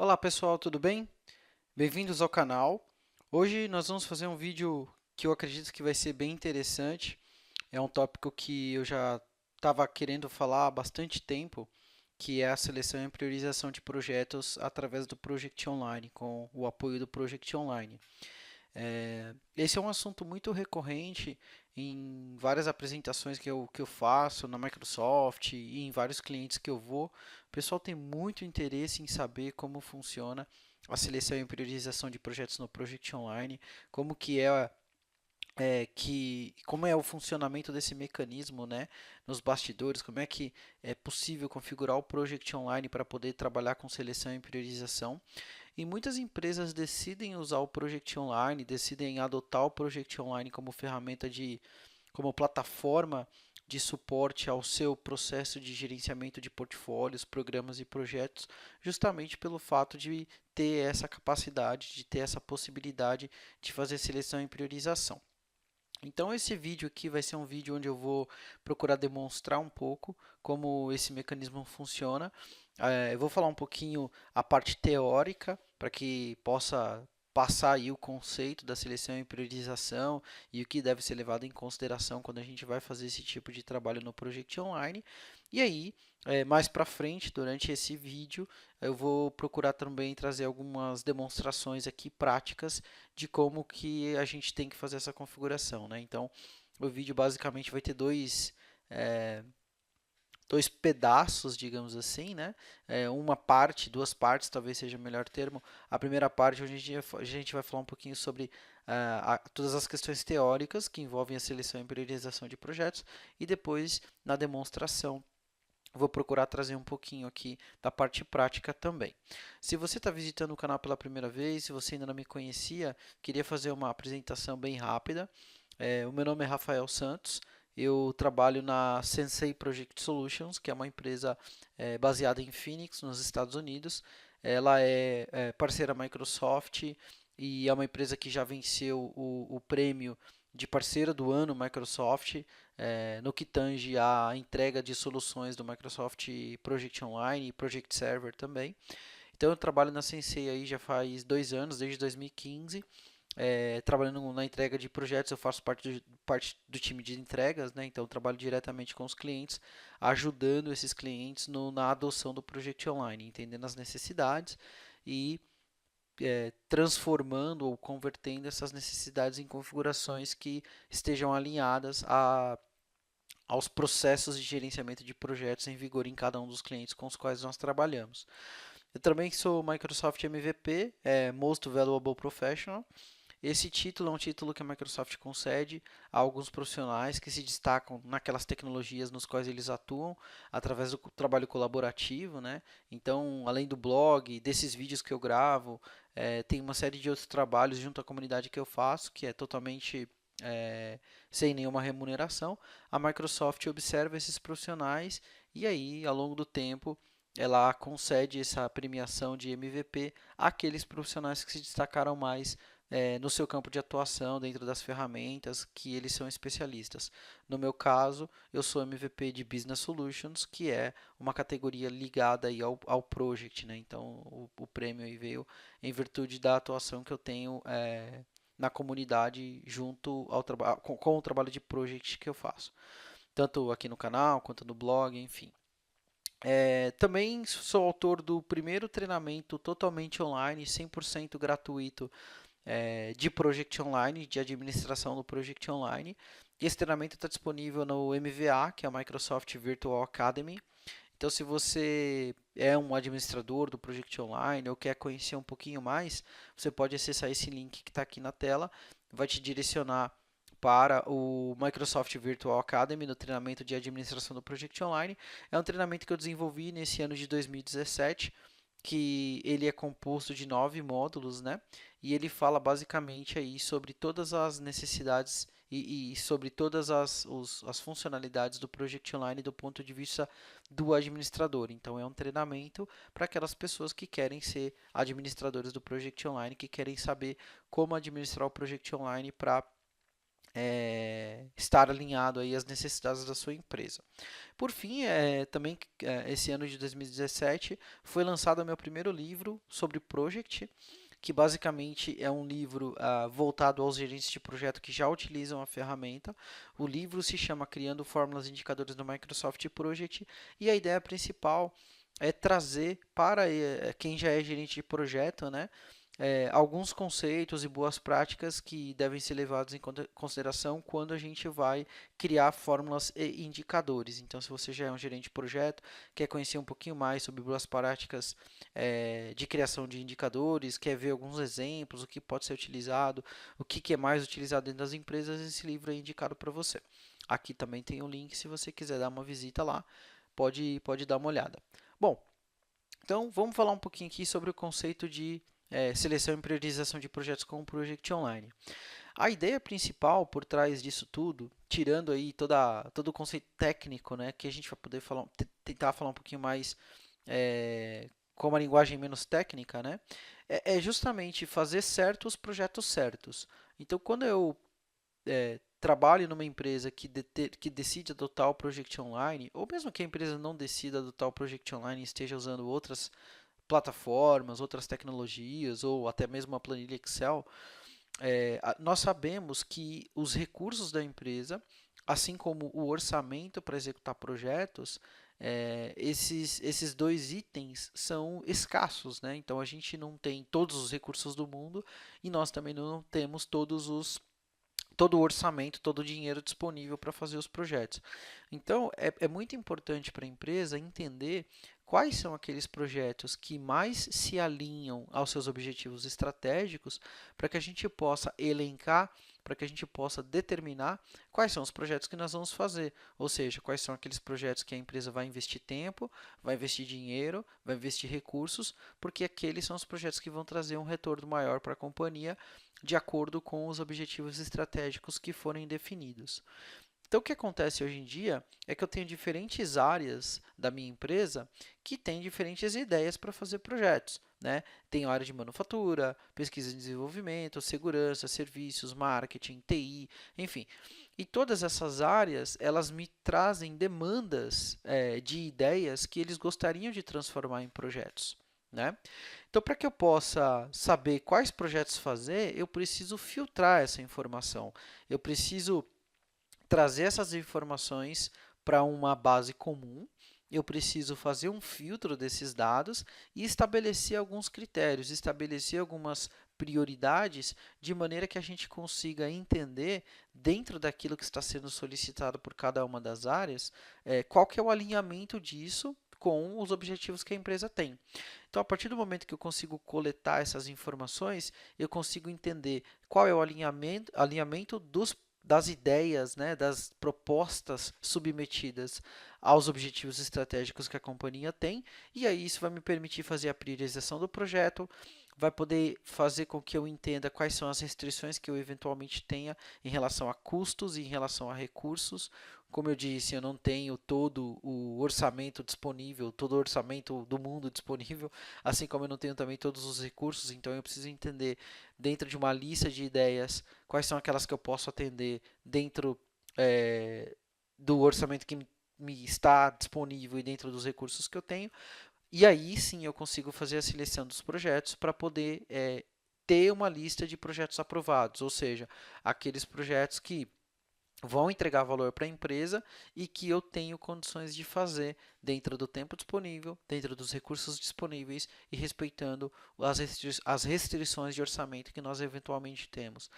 Olá pessoal, tudo bem? Bem-vindos ao canal. Hoje nós vamos fazer um vídeo que eu acredito que vai ser bem interessante. É um tópico que eu já estava querendo falar há bastante tempo, que é a seleção e priorização de projetos através do Project Online, com o apoio do Project Online. Esse é um assunto muito recorrente em várias apresentações que eu faço na Microsoft e em vários clientes que eu vou. O pessoal tem muito interesse em saber como funciona a seleção e priorização de projetos no Project Online, como que como é o funcionamento desse mecanismo, né, nos bastidores, como é que é possível configurar o Project Online para poder trabalhar com seleção e priorização. E muitas empresas decidem usar o Project Online, decidem adotar o Project Online como como plataforma de suporte ao seu processo de gerenciamento de portfólios, programas e projetos, justamente pelo fato de ter essa capacidade, de ter essa possibilidade de fazer seleção e priorização. Então esse vídeo aqui vai ser um vídeo onde eu vou procurar demonstrar um pouco como esse mecanismo funciona. Eu vou falar um pouquinho a parte teórica para que possa passar aí o conceito da seleção e priorização e o que deve ser levado em consideração quando a gente vai fazer esse tipo de trabalho no Project Online. E aí, mais para frente, durante esse vídeo, eu vou procurar também trazer algumas demonstrações aqui práticas de como que a gente tem que fazer essa configuração, né? Então, o vídeo basicamente vai ter eh, dois pedaços, digamos assim, né? Uma parte, duas partes, talvez seja o melhor termo. A primeira parte, onde a gente vai falar um pouquinho sobre todas as questões teóricas que envolvem a seleção e priorização de projetos, e depois, na demonstração, vou procurar trazer um pouquinho aqui da parte prática também. Se você está visitando o canal pela primeira vez, se você ainda não me conhecia, queria fazer uma apresentação bem rápida. O meu nome é Rafael Santos, eu trabalho na Sensei Project Solutions, que é uma empresa baseada em Phoenix, nos Estados Unidos. Ela é parceira Microsoft e é uma empresa que já venceu o prêmio de parceira do ano Microsoft no que tange à entrega de soluções do Microsoft Project Online e Project Server também. Então eu trabalho na Sensei aí já faz 2 anos, desde 2015, trabalhando na entrega de projetos. Eu faço parte do time de entregas, né? Então eu trabalho diretamente com os clientes, ajudando esses clientes na adoção do Project Online, entendendo as necessidades e transformando ou convertendo essas necessidades em configurações que estejam alinhadas aos processos de gerenciamento de projetos em vigor em cada um dos clientes com os quais nós trabalhamos. Eu também sou Microsoft MVP, Most Valuable Professional. Esse título é um título que a Microsoft concede a alguns profissionais que se destacam naquelas tecnologias nos quais eles atuam, através do trabalho colaborativo, né? Então, além do blog, desses vídeos que eu gravo, tem uma série de outros trabalhos junto à comunidade que eu faço, que é totalmente é, sem nenhuma remuneração. A Microsoft observa esses profissionais e aí, ao longo do tempo, ela concede essa premiação de MVP àqueles profissionais que se destacaram mais no seu campo de atuação, dentro das ferramentas que eles são especialistas. No meu caso, eu sou MVP de Business Solutions, que é uma categoria ligada aí ao Project, né? Então, o prêmio aí veio em virtude da atuação que eu tenho na comunidade junto ao com o trabalho de Project que eu faço, tanto aqui no canal quanto no blog, enfim. Também sou autor do primeiro treinamento totalmente online, 100% gratuito de Project Online, de administração do Project Online. E esse treinamento está disponível no MVA, que é a Microsoft Virtual Academy. Então, se você é um administrador do Project Online ou quer conhecer um pouquinho mais, você pode acessar esse link que está aqui na tela, vai te direcionar para o Microsoft Virtual Academy no treinamento de administração do Project Online. É um treinamento que eu desenvolvi nesse ano de 2017, que ele é composto de 9 módulos, né? E ele fala basicamente aí sobre todas as necessidades e sobre todas as funcionalidades do Project Online do ponto de vista do administrador. Então é um treinamento para aquelas pessoas que querem ser administradores do Project Online, que querem saber como administrar o Project Online para estar alinhado aí às necessidades da sua empresa. Por fim, também esse ano de 2017 foi lançado o meu primeiro livro sobre Project, que basicamente é um livro voltado aos gerentes de projeto que já utilizam a ferramenta. O livro se chama Criando Fórmulas e Indicadores do Microsoft Project e a ideia principal é trazer para quem já é gerente de projeto, né, alguns conceitos e boas práticas que devem ser levados em consideração quando a gente vai criar fórmulas e indicadores. Então, se você já é um gerente de projeto, quer conhecer um pouquinho mais sobre boas práticas de criação de indicadores, quer ver alguns exemplos, o que pode ser utilizado, o que é mais utilizado dentro das empresas, esse livro é indicado para você. Aqui também tem um link, se você quiser dar uma visita lá, pode dar uma olhada. Bom, então vamos falar um pouquinho aqui sobre o conceito de seleção e priorização de projetos com o Project Online. A ideia principal por trás disso tudo, tirando aí todo o conceito técnico, né, que a gente vai poder tentar falar um pouquinho mais com uma linguagem menos técnica, né, é justamente fazer certos projetos certos. Então, quando eu trabalho numa empresa que decide adotar o Project Online, ou mesmo que a empresa não decida adotar o Project Online e esteja usando outras plataformas, outras tecnologias, ou até mesmo uma planilha Excel, nós sabemos que os recursos da empresa, assim como o orçamento para executar projetos, esses dois itens são escassos, né? Então a gente não tem todos os recursos do mundo e nós também não temos todo o orçamento, todo o dinheiro disponível para fazer os projetos. Então, é muito importante para a empresa entender quais são aqueles projetos que mais se alinham aos seus objetivos estratégicos, para que a gente possa elencar, para que a gente possa determinar quais são os projetos que nós vamos fazer. Ou seja, quais são aqueles projetos que a empresa vai investir tempo, vai investir dinheiro, vai investir recursos, porque aqueles são os projetos que vão trazer um retorno maior para a companhia de acordo com os objetivos estratégicos que forem definidos. Então, o que acontece hoje em dia é que eu tenho diferentes áreas da minha empresa que têm diferentes ideias para fazer projetos, né? Tem área de manufatura, pesquisa e desenvolvimento, segurança, serviços, marketing, TI, enfim. E todas essas áreas, elas me trazem demandas de ideias que eles gostariam de transformar em projetos, né? Então, para que eu possa saber quais projetos fazer, eu preciso filtrar essa informação. Eu preciso trazer essas informações para uma base comum. Eu preciso fazer um filtro desses dados e estabelecer alguns critérios, estabelecer algumas prioridades, de maneira que a gente consiga entender, dentro daquilo que está sendo solicitado por cada uma das áreas, qual que é o alinhamento disso com os objetivos que a empresa tem. Então, a partir do momento que eu consigo coletar essas informações, eu consigo entender qual é o alinhamento das ideias, né, das propostas submetidas aos objetivos estratégicos que a companhia tem, e aí isso vai me permitir fazer a priorização do projeto, vai poder fazer com que eu entenda quais são as restrições que eu eventualmente tenha em relação a custos e em relação a recursos. Como eu disse, eu não tenho todo o orçamento disponível, todo o orçamento do mundo disponível, assim como eu não tenho também todos os recursos, então eu preciso entender, dentro de uma lista de ideias, quais são aquelas que eu posso atender dentro do orçamento que me está disponível e dentro dos recursos que eu tenho. E aí sim eu consigo fazer a seleção dos projetos para poder ter uma lista de projetos aprovados, ou seja, aqueles projetos que vão entregar valor para a empresa e que eu tenho condições de fazer dentro do tempo disponível, dentro dos recursos disponíveis e respeitando as restrições de orçamento que nós eventualmente temos.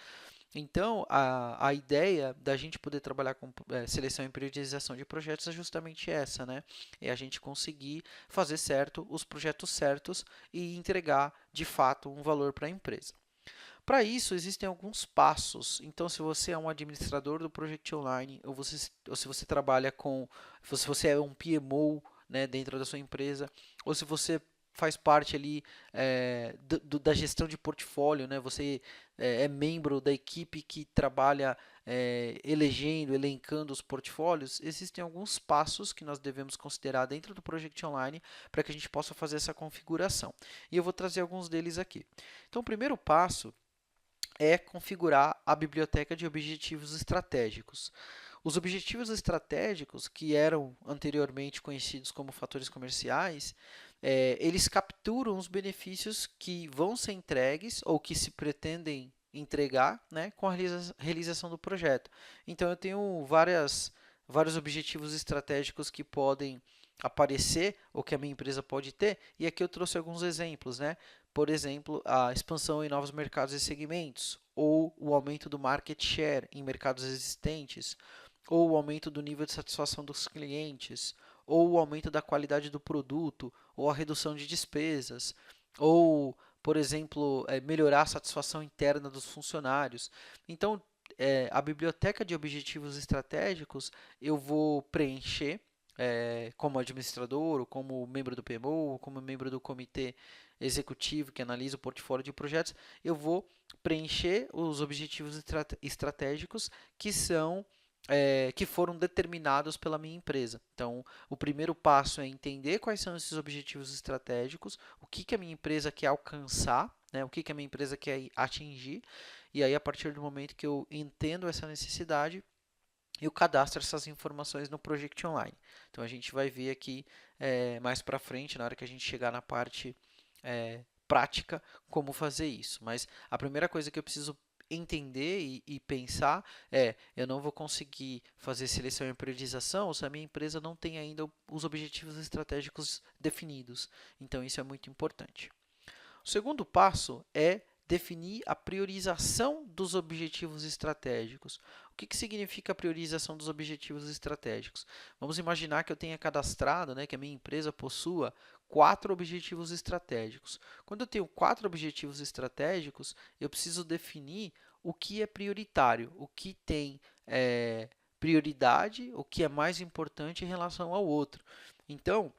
Então, a ideia da gente poder trabalhar com seleção e priorização de projetos é justamente essa, né? É a gente conseguir fazer certo os projetos certos e entregar, de fato, um valor para a empresa. Para isso, existem alguns passos. Então, se você é um administrador do Project Online, ou se você trabalha se você é um PMO, né, dentro da sua empresa, ou se você faz parte ali da gestão de portfólio, né, você é membro da equipe que trabalha elencando os portfólios, existem alguns passos que nós devemos considerar dentro do Project Online para que a gente possa fazer essa configuração. E eu vou trazer alguns deles aqui. Então, o primeiro passo é configurar a biblioteca de objetivos estratégicos. Os objetivos estratégicos, que eram anteriormente conhecidos como fatores comerciais, eles capturam os benefícios que vão ser entregues ou que se pretendem entregar, né, com a realização do projeto. Então, eu tenho vários objetivos estratégicos que podem aparecer ou que a minha empresa pode ter, e aqui eu trouxe alguns exemplos, né? Por exemplo, a expansão em novos mercados e segmentos, ou o aumento do market share em mercados existentes, ou o aumento do nível de satisfação dos clientes, ou o aumento da qualidade do produto, ou a redução de despesas, ou, por exemplo, melhorar a satisfação interna dos funcionários. Então, a biblioteca de objetivos estratégicos eu vou preencher como administrador, ou como membro do PMO, ou como membro do comitê executivo que analisa o portfólio de projetos, eu vou preencher os objetivos estratégicos que são que foram determinados pela minha empresa. Então, o primeiro passo é entender quais são esses objetivos estratégicos, o que, que a minha empresa quer alcançar, né, o que, que a minha empresa quer atingir, e aí, a partir do momento que eu entendo essa necessidade, eu cadastro essas informações no Project Online. Então, a gente vai ver aqui mais para frente, na hora que a gente chegar na parte prática, como fazer isso. Mas a primeira coisa que eu preciso entender e pensar eu não vou conseguir fazer seleção e priorização se a minha empresa não tem ainda os objetivos estratégicos definidos. Então, isso é muito importante. O segundo passo é definir a priorização dos objetivos estratégicos. O que significa a priorização dos objetivos estratégicos? Vamos imaginar que eu tenha cadastrado, né, que a minha empresa possua 4 objetivos estratégicos. Quando eu tenho 4 objetivos estratégicos, eu preciso definir o que é prioritário, o que tem prioridade, o que é mais importante em relação ao outro. Então,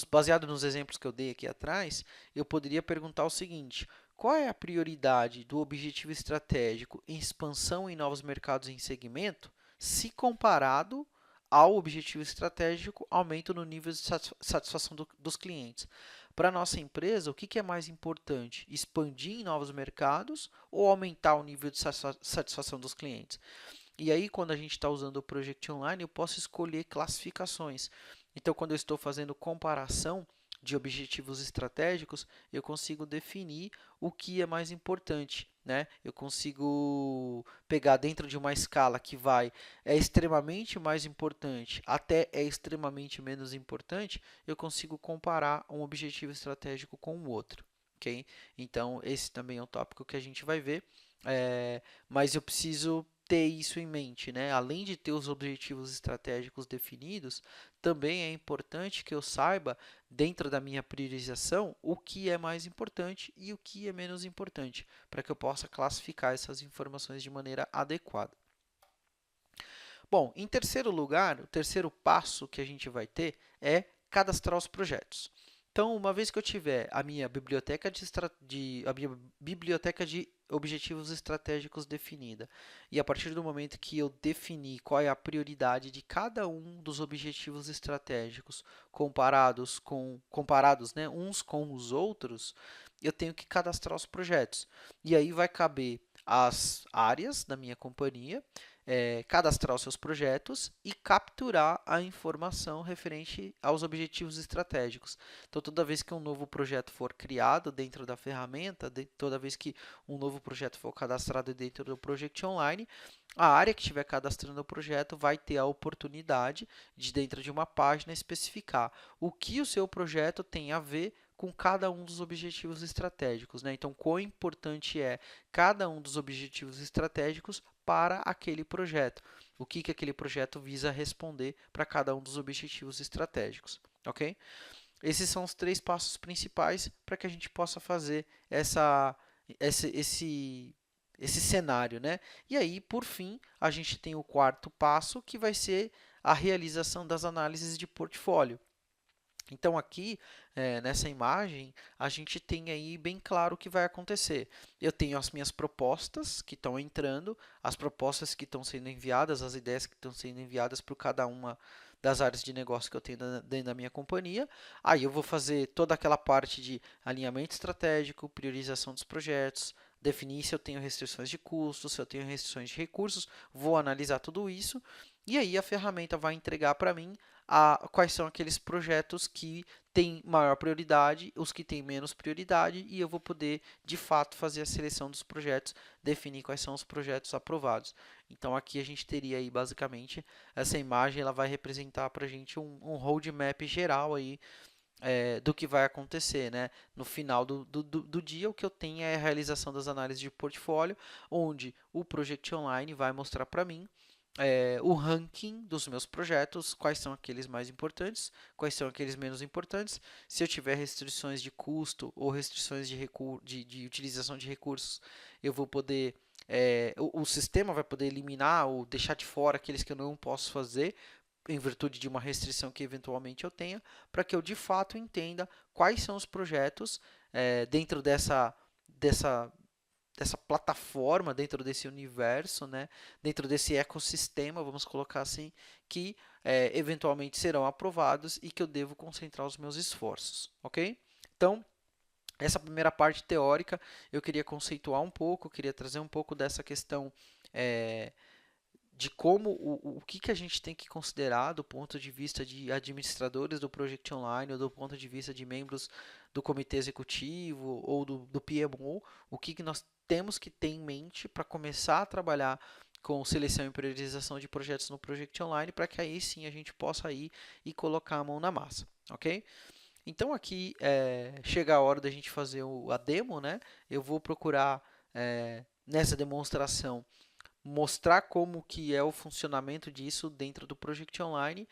baseado nos exemplos que eu dei aqui atrás, eu poderia perguntar o seguinte: qual é a prioridade do objetivo estratégico em expansão em novos mercados em segmento, se comparado ao objetivo estratégico aumento no nível de satisfação dos clientes? Para a nossa empresa, o que é mais importante? Expandir em novos mercados ou aumentar o nível de satisfação dos clientes? E aí, quando a gente está usando o Project Online, eu posso escolher classificações. Então, quando eu estou fazendo comparação de objetivos estratégicos, eu consigo definir o que é mais importante, né? Eu consigo pegar dentro de uma escala que é extremamente mais importante até é extremamente menos importante, eu consigo comparar um objetivo estratégico com o outro, ok? Então, esse também é um tópico que a gente vai ver, mas eu preciso ter isso em mente, né? Além de ter os objetivos estratégicos definidos, também é importante que eu saiba, dentro da minha priorização, o que é mais importante e o que é menos importante, para que eu possa classificar essas informações de maneira adequada. Bom, em terceiro lugar, o terceiro passo que a gente vai ter é cadastrar os projetos. Então, uma vez que eu tiver a minha biblioteca de objetivos estratégicos definida, e a partir do momento que eu definir qual é a prioridade de cada um dos objetivos estratégicos comparados, né, uns com os outros, eu tenho que cadastrar os projetos. E aí vai caber às áreas da minha companhia cadastrar os seus projetos e capturar a informação referente aos objetivos estratégicos. Então, toda vez que um novo projeto for criado dentro da ferramenta, toda vez que um novo projeto for cadastrado dentro do Project Online, a área que estiver cadastrando o projeto vai ter a oportunidade de, dentro de uma página, especificar o que o seu projeto tem a ver com cada um dos objetivos estratégicos, né? Então, quão importante é cada um dos objetivos estratégicos para aquele projeto. O que aquele projeto visa responder para cada um dos objetivos estratégicos, ok? Esses são os 3 passos principais para que a gente possa fazer esse cenário, né? E aí, por fim, a gente tem o quarto passo, que vai ser a realização das análises de portfólio. Então, aqui, nessa imagem, a gente tem aí bem claro o que vai acontecer. Eu tenho as minhas propostas que estão entrando, as propostas que estão sendo enviadas, as ideias que estão sendo enviadas por cada uma das áreas de negócio que eu tenho dentro da minha companhia. Aí eu vou fazer toda aquela parte de alinhamento estratégico, priorização dos projetos, definir se eu tenho restrições de custos, se eu tenho restrições de recursos, vou analisar tudo isso e aí a ferramenta vai entregar para mim quais são aqueles projetos que têm maior prioridade, os que têm menos prioridade e eu vou poder de fato fazer a seleção dos projetos, definir quais são os projetos aprovados. Então aqui a gente teria aí basicamente essa imagem, ela vai representar para a gente um roadmap geral aí do que vai acontecer, né? No final do dia, o que eu tenho é a realização das análises de portfólio, onde o Project Online vai mostrar para mim o ranking dos meus projetos, quais são aqueles mais importantes, quais são aqueles menos importantes. Se eu tiver restrições de custo ou restrições de utilização de recursos, eu vou poder o sistema vai poder eliminar ou deixar de fora aqueles que eu não posso fazer em virtude de uma restrição que eventualmente eu tenha, para que eu de fato entenda quais são os projetos dentro dessa plataforma, dentro desse universo, né, dentro desse ecossistema, vamos colocar assim, que eventualmente serão aprovados e que eu devo concentrar os meus esforços, ok? Então, essa primeira parte teórica eu queria conceituar um pouco, queria trazer um pouco dessa questão de como o que a gente tem que considerar do ponto de vista de administradores do Project Online ou do ponto de vista de membros do comitê executivo ou do PMO, o que nós temos que ter em mente para começar a trabalhar com seleção e priorização de projetos no Project Online, para que aí sim a gente possa ir e colocar a mão na massa, ok? Então aqui chega a hora da gente fazer a demo, né? Eu vou procurar nessa demonstração mostrar como que é o funcionamento disso dentro do Project Online,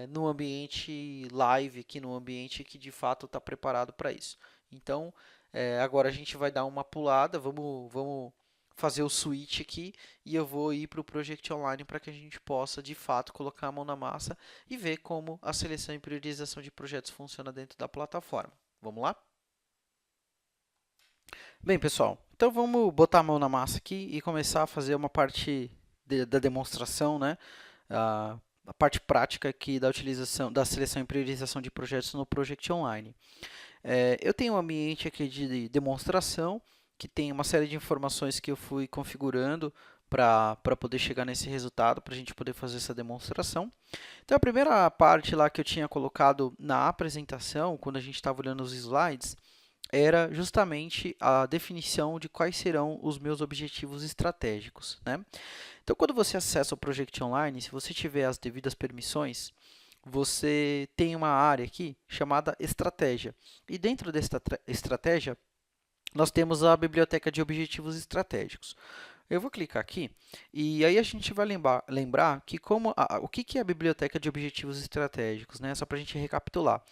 no ambiente live, aqui no ambiente que de fato está preparado para isso. Então, agora a gente vai dar uma pulada, vamos fazer o switch aqui e eu vou ir para o Project Online para que a gente possa de fato colocar a mão na massa e ver como a seleção e priorização de projetos funciona dentro da plataforma. Vamos lá? Bem, pessoal, então vamos botar a mão na massa aqui e começar a fazer uma parte da demonstração, né? A parte prática aqui da utilização, da seleção e priorização de projetos no Project Online. Eu tenho um ambiente aqui de demonstração, que tem uma série de informações que eu fui configurando para poder chegar nesse resultado, para a gente poder fazer essa demonstração. Então, a primeira parte lá que eu tinha colocado na apresentação, quando a gente estava olhando os slides, era justamente a definição de quais serão os meus objetivos estratégicos, né? Então, quando você acessa o Project Online, se você tiver as devidas permissões, você tem uma área aqui chamada Estratégia. E dentro desta estratégia, nós temos a biblioteca de objetivos estratégicos. Eu vou clicar aqui e aí a gente vai lembrar que o que é a biblioteca de objetivos estratégicos, né? Só para a gente recapitular.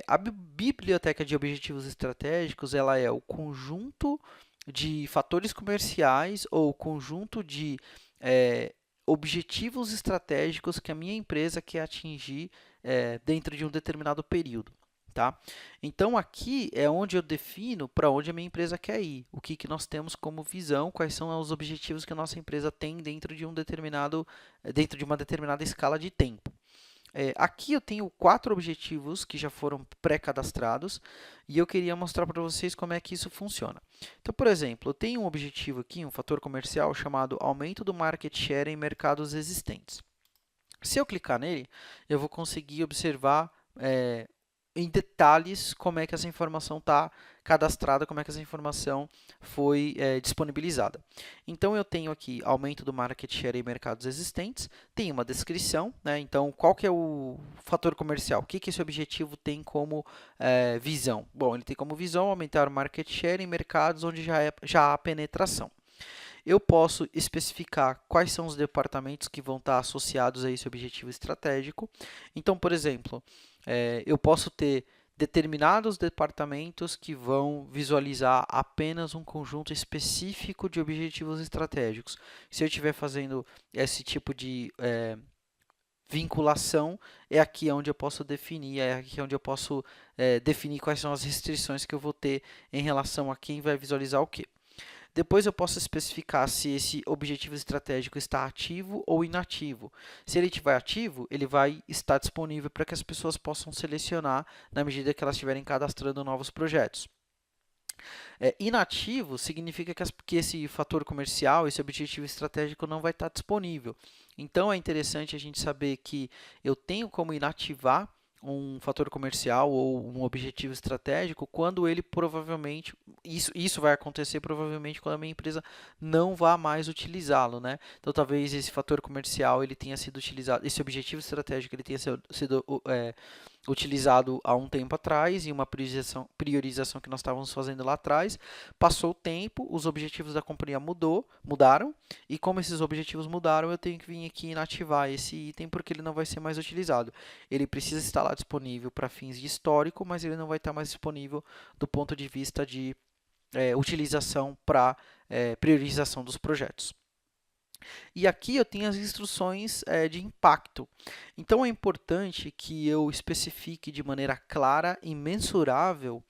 A biblioteca de objetivos estratégicos ela é o conjunto de fatores comerciais ou conjunto de objetivos estratégicos que a minha empresa quer atingir dentro de um determinado período. Tá? Então, aqui é onde eu defino para onde a minha empresa quer ir, o que nós temos como visão, quais são os objetivos que a nossa empresa tem dentro de dentro de uma determinada escala de tempo. Aqui eu tenho 4 objetivos que já foram pré-cadastrados e eu queria mostrar para vocês como é que isso funciona. Então, por exemplo, eu tenho um objetivo aqui, um fator comercial chamado aumento do market share em mercados existentes. Se eu clicar nele, eu vou conseguir observar em detalhes como é que essa informação está cadastrada, como é que essa informação foi disponibilizada. Então, eu tenho aqui aumento do market share em mercados existentes, tem uma descrição, né? Então, qual que é o fator comercial? O que esse objetivo tem como visão? Bom, ele tem como visão aumentar o market share em mercados onde já há penetração. Eu posso especificar quais são os departamentos que vão estar associados a esse objetivo estratégico. Então, por exemplo, eu posso ter determinados departamentos que vão visualizar apenas um conjunto específico de objetivos estratégicos. Se eu estiver fazendo esse tipo de vinculação, é aqui onde eu posso definir, é aqui onde eu posso definir quais são as restrições que eu vou ter em relação a quem vai visualizar o quê. Depois eu posso especificar se esse objetivo estratégico está ativo ou inativo. Se ele estiver ativo, ele vai estar disponível para que as pessoas possam selecionar na medida que elas estiverem cadastrando novos projetos. Inativo significa que esse fator comercial, esse objetivo estratégico não vai estar disponível. Então, é interessante a gente saber que eu tenho como inativar um fator comercial ou um objetivo estratégico quando ele provavelmente, isso vai acontecer provavelmente quando a minha empresa não vá mais utilizá-lo, né? Então, talvez esse fator comercial ele tenha sido utilizado, esse objetivo estratégico ele tenha sido utilizado há um tempo atrás, em uma priorização que nós estávamos fazendo lá atrás. Passou o tempo, os objetivos da companhia mudaram, e como esses objetivos mudaram, eu tenho que vir aqui e inativar esse item porque ele não vai ser mais utilizado. Ele precisa estar lá disponível para fins de histórico, mas ele não vai estar mais disponível do ponto de vista de utilização para priorização dos projetos. E aqui eu tenho as instruções de impacto. Então é importante que eu especifique de maneira clara e mensurável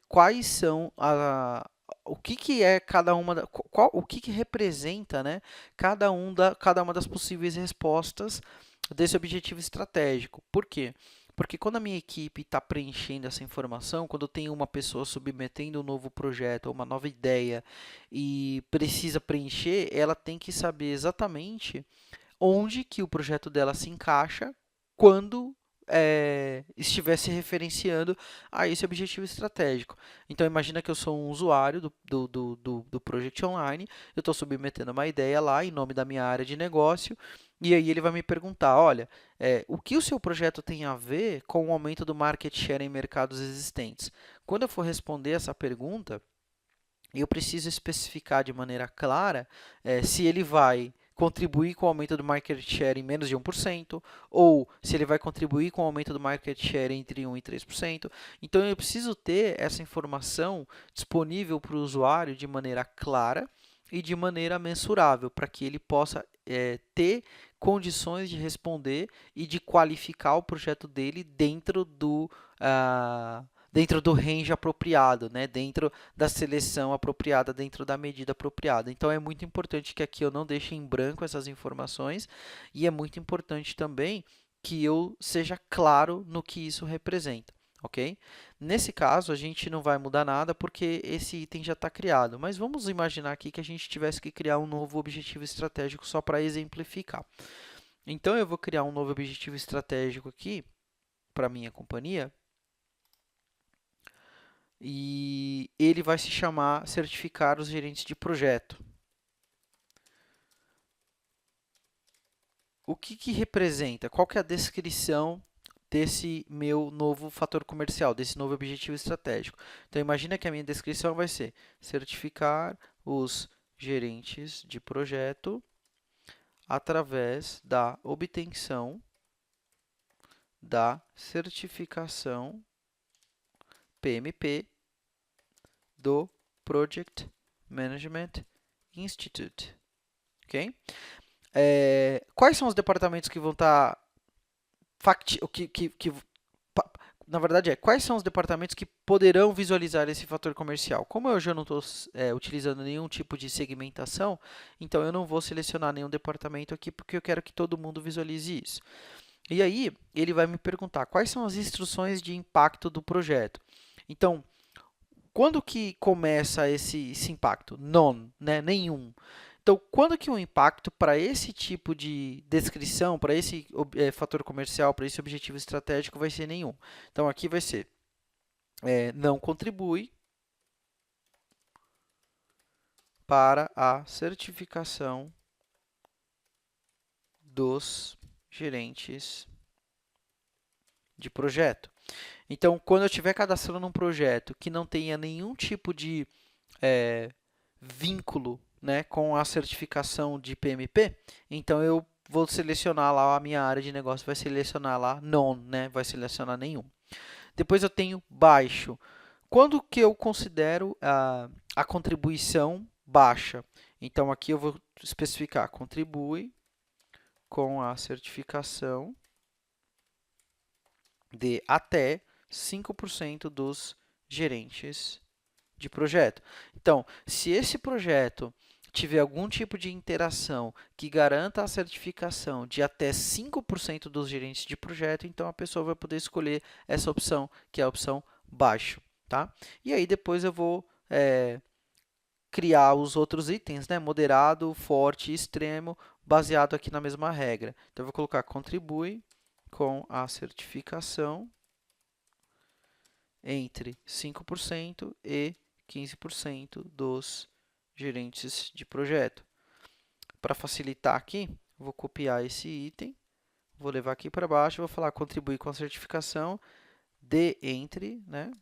quais são o que é cada uma o que representa, né, cada uma das possíveis respostas desse objetivo estratégico. Por quê? Porque quando a minha equipe está preenchendo essa informação, quando eu tenho uma pessoa submetendo um novo projeto ou uma nova ideia e precisa preencher, ela tem que saber exatamente onde que o projeto dela se encaixa quando estiver se referenciando a esse objetivo estratégico. Então, imagina que eu sou um usuário do Project Online, eu estou submetendo uma ideia lá em nome da minha área de negócio, e aí ele vai me perguntar, olha, o que o seu projeto tem a ver com o aumento do market share em mercados existentes? Quando eu for responder essa pergunta, eu preciso especificar de maneira clara se ele vai contribuir com o aumento do market share em menos de 1%, ou se ele vai contribuir com o aumento do market share entre 1% e 3%. Então, eu preciso ter essa informação disponível para o usuário de maneira clara e de maneira mensurável, para que ele possa ter condições de responder e de qualificar o projeto dele dentro do range apropriado, né? Dentro da seleção apropriada, dentro da medida apropriada. Então, é muito importante que aqui eu não deixe em branco essas informações e é muito importante também que eu seja claro no que isso representa. Ok? Nesse caso, a gente não vai mudar nada porque esse item já está criado. Mas vamos imaginar aqui que a gente tivesse que criar um novo objetivo estratégico só para exemplificar. Então, eu vou criar um novo objetivo estratégico aqui para a minha companhia. E ele vai se chamar certificar os gerentes de projeto. O que representa? Qual que é a descrição desse meu novo fator comercial, desse novo objetivo estratégico? Então, imagina que a minha descrição vai ser certificar os gerentes de projeto através da obtenção da certificação PMP do Project Management Institute. Ok? Quais são os departamentos que vão estar na verdade, quais são os departamentos que poderão visualizar esse fator comercial? Como eu já não estou utilizando nenhum tipo de segmentação, então eu não vou selecionar nenhum departamento aqui, porque eu quero que todo mundo visualize isso. E aí, ele vai me perguntar quais são as instruções de impacto do projeto. Então, quando que começa esse impacto? None, né? Nenhum. Então, quando que o impacto para esse tipo de descrição, para esse fator comercial, para esse objetivo estratégico, vai ser nenhum? Então, aqui vai ser não contribui para a certificação dos gerentes de projeto. Então, quando eu estiver cadastrando um projeto que não tenha nenhum tipo de vínculo, né, com a certificação de PMP, então eu vou selecionar lá a minha área de negócio, vai selecionar lá none, né, vai selecionar nenhum. Depois eu tenho baixo. Quando que eu considero a contribuição baixa? Então, aqui eu vou especificar, contribui com a certificação de até 5% dos gerentes de projeto. Então, se esse projeto tiver algum tipo de interação que garanta a certificação de até 5% dos gerentes de projeto, então a pessoa vai poder escolher essa opção, que é a opção baixo. tá? E aí depois eu vou criar os outros itens, né? Moderado, forte e extremo, baseado aqui na mesma regra. Então, eu vou colocar contribui com a certificação entre 5% e 15% dos gerentes de projeto. Para facilitar aqui, vou copiar esse item, vou levar aqui para baixo, vou falar contribuir com a certificação de entre, né?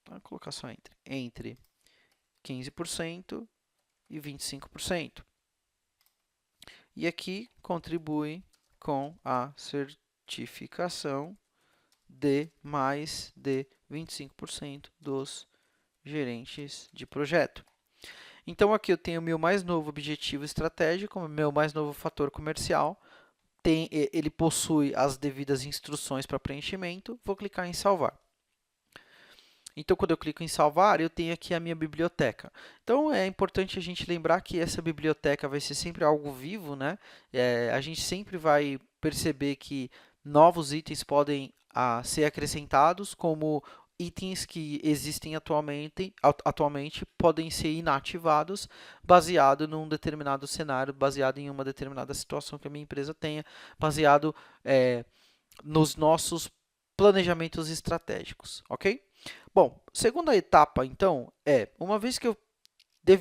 Vou colocar só entre 15% e 25%. E aqui contribui com a certificação de mais de 25% dos gerentes de projeto. Então, aqui eu tenho o meu mais novo objetivo estratégico, o meu mais novo fator comercial. Ele possui as devidas instruções para preenchimento. Vou clicar em salvar. Então, quando eu clico em salvar, eu tenho aqui a minha biblioteca. Então, é importante a gente lembrar que essa biblioteca vai ser sempre algo vivo, né? A gente sempre vai perceber que novos itens podem ser acrescentados, como itens que existem atualmente podem ser inativados, baseado num determinado cenário, baseado em uma determinada situação que a minha empresa tenha, baseado nos nossos planejamentos estratégicos, ok? Bom, segunda etapa, então, uma vez que eu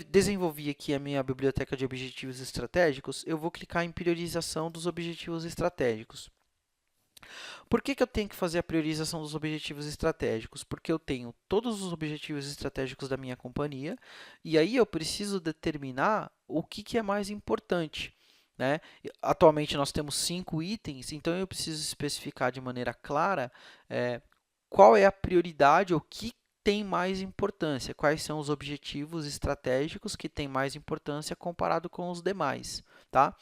desenvolvi aqui a minha biblioteca de objetivos estratégicos, eu vou clicar em priorização dos objetivos estratégicos. Por que eu tenho que fazer a priorização dos objetivos estratégicos? Porque eu tenho todos os objetivos estratégicos da minha companhia e aí eu preciso determinar o que é mais importante, né? Atualmente nós temos 5 itens, então eu preciso especificar de maneira clara qual é a prioridade, o que tem mais importância, quais são os objetivos estratégicos que têm mais importância comparado com os demais, tá?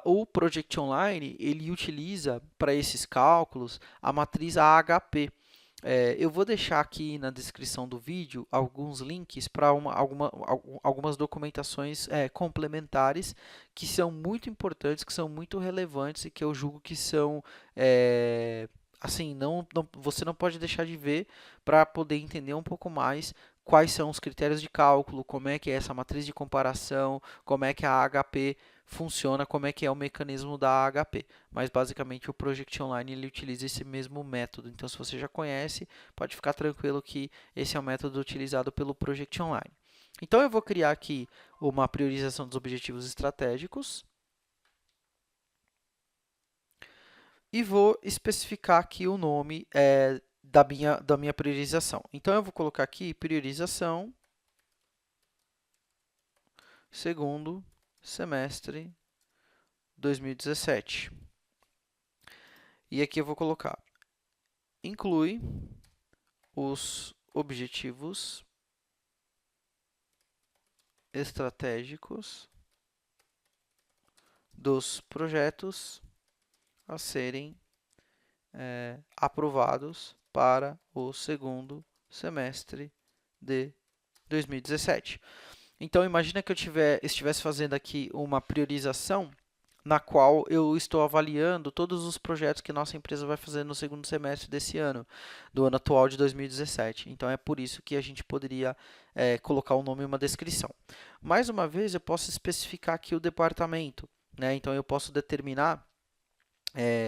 O Project Online, ele utiliza para esses cálculos a matriz AHP. Eu vou deixar aqui na descrição do vídeo alguns links para algumas documentações complementares que são muito importantes, que são muito relevantes e que eu julgo que são assim, você não pode deixar de ver para poder entender um pouco mais quais são os critérios de cálculo, como é que é essa matriz de comparação, como é que a AHP funciona, como é que é o mecanismo da AHP. Mas, basicamente, o Project Online ele utiliza esse mesmo método. Então, se você já conhece, pode ficar tranquilo que esse é o método utilizado pelo Project Online. Então, eu vou criar aqui uma priorização dos objetivos estratégicos. E vou especificar aqui o nome da minha priorização. Então, eu vou colocar aqui priorização segundo semestre 2017. E aqui eu vou colocar inclui os objetivos estratégicos dos projetos a serem aprovados para o segundo semestre de 2017. Então, imagina que eu estivesse fazendo aqui uma priorização na qual eu estou avaliando todos os projetos que nossa empresa vai fazer no segundo semestre desse ano, do ano atual de 2017. Então, é por isso que a gente poderia colocar o nome e uma descrição. Mais uma vez, eu posso especificar aqui o departamento, né? Então, eu posso determinar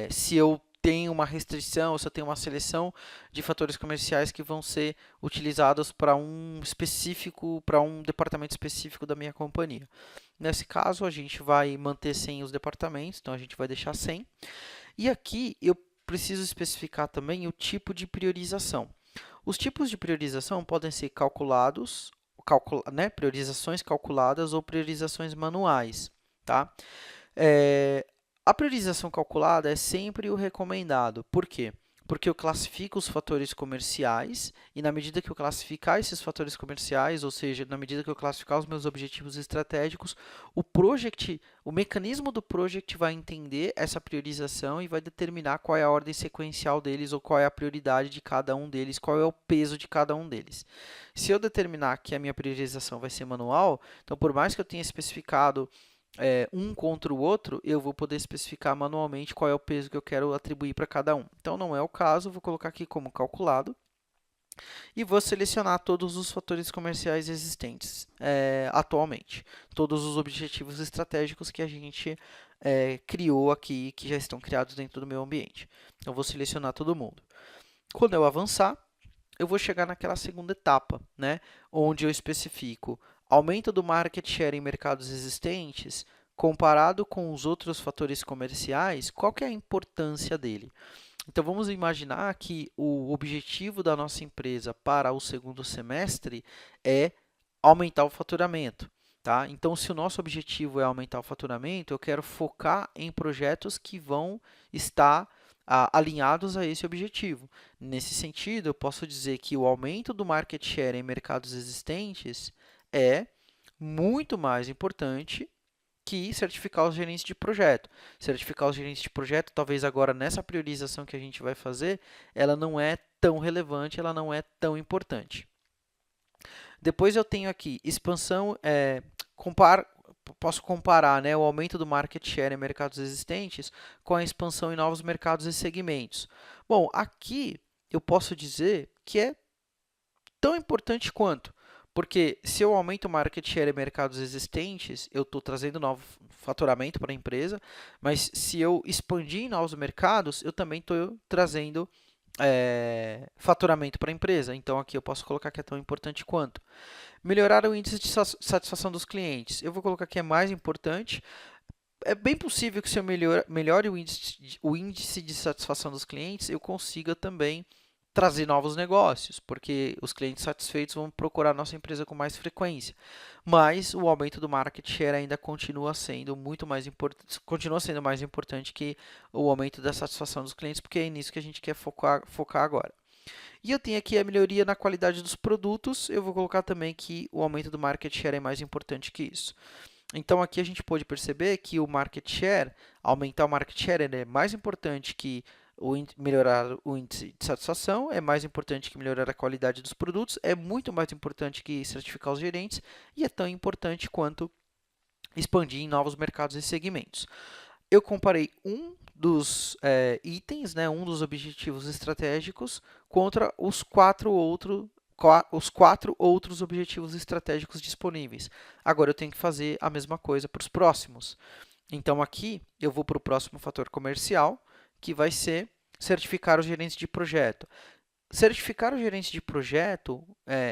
se eu tenho uma restrição, ou se eu tenho uma seleção de fatores comerciais que vão ser utilizados para um departamento específico da minha companhia. Nesse caso, a gente vai manter sem os departamentos, então a gente vai deixar sem. E aqui eu preciso especificar também o tipo de priorização. Os tipos de priorização podem ser calculados, priorizações calculadas ou priorizações manuais, tá? A priorização calculada é sempre o recomendado. Por quê? Porque eu classifico os fatores comerciais e, na medida que eu classificar esses fatores comerciais, ou seja, na medida que eu classificar os meus objetivos estratégicos, o mecanismo do project vai entender essa priorização e vai determinar qual é a ordem sequencial deles ou qual é a prioridade de cada um deles, qual é o peso de cada um deles. Se eu determinar que a minha priorização vai ser manual, então, por mais que eu tenha especificado um contra o outro, eu vou poder especificar manualmente qual é o peso que eu quero atribuir para cada um. Então, não é o caso, vou colocar aqui como calculado. E vou selecionar todos os fatores comerciais existentes atualmente, todos os objetivos estratégicos que a gente criou aqui, que já estão criados dentro do meu ambiente. Eu vou selecionar todo mundo. Quando eu avançar, eu vou chegar naquela segunda etapa, né, onde eu especifico aumento do market share em mercados existentes comparado com os outros fatores comerciais, qual que é a importância dele? Então, vamos imaginar que o objetivo da nossa empresa para o segundo semestre é aumentar o faturamento. Tá? Então, se o nosso objetivo é aumentar o faturamento, eu quero focar em projetos que vão estar alinhados a esse objetivo. Nesse sentido, eu posso dizer que o aumento do market share em mercados existentes é muito mais importante que certificar os gerentes de projeto. Certificar os gerentes de projeto, talvez agora nessa priorização que a gente vai fazer, ela não é tão relevante, ela não é tão importante. Depois eu tenho aqui expansão, posso comparar, né, o aumento do market share em mercados existentes com a expansão em novos mercados e segmentos. Bom, aqui eu posso dizer que é tão importante quanto, porque se eu aumento o market share em mercados existentes, eu estou trazendo novo faturamento para a empresa, mas se eu expandir em novos mercados, eu também estou trazendo faturamento para a empresa. Então, aqui eu posso colocar que é tão importante quanto. Melhorar o índice de satisfação dos clientes. Eu vou colocar que é mais importante. É bem possível que se eu melhore o índice de satisfação dos clientes, eu consiga também trazer novos negócios, porque os clientes satisfeitos vão procurar a nossa empresa com mais frequência. Mas o aumento do market share ainda continua sendo muito mais importante, continua sendo mais importante que o aumento da satisfação dos clientes, porque é nisso que a gente quer focar agora. E eu tenho aqui a melhoria na qualidade dos produtos, eu vou colocar também que o aumento do market share é mais importante que isso. Então, aqui a gente pode perceber que o market share, aumentar o market share é mais importante que melhorar o índice de satisfação, é mais importante que melhorar a qualidade dos produtos, é muito mais importante que certificar os gerentes e é tão importante quanto expandir em novos mercados e segmentos. Eu comparei um dos itens, né, um dos objetivos estratégicos, contra os quatro outros objetivos estratégicos disponíveis. Agora eu tenho que fazer a mesma coisa para os próximos. Então, aqui eu vou para o próximo fator comercial, que vai ser certificar os gerentes de projeto. Certificar os gerentes de projeto,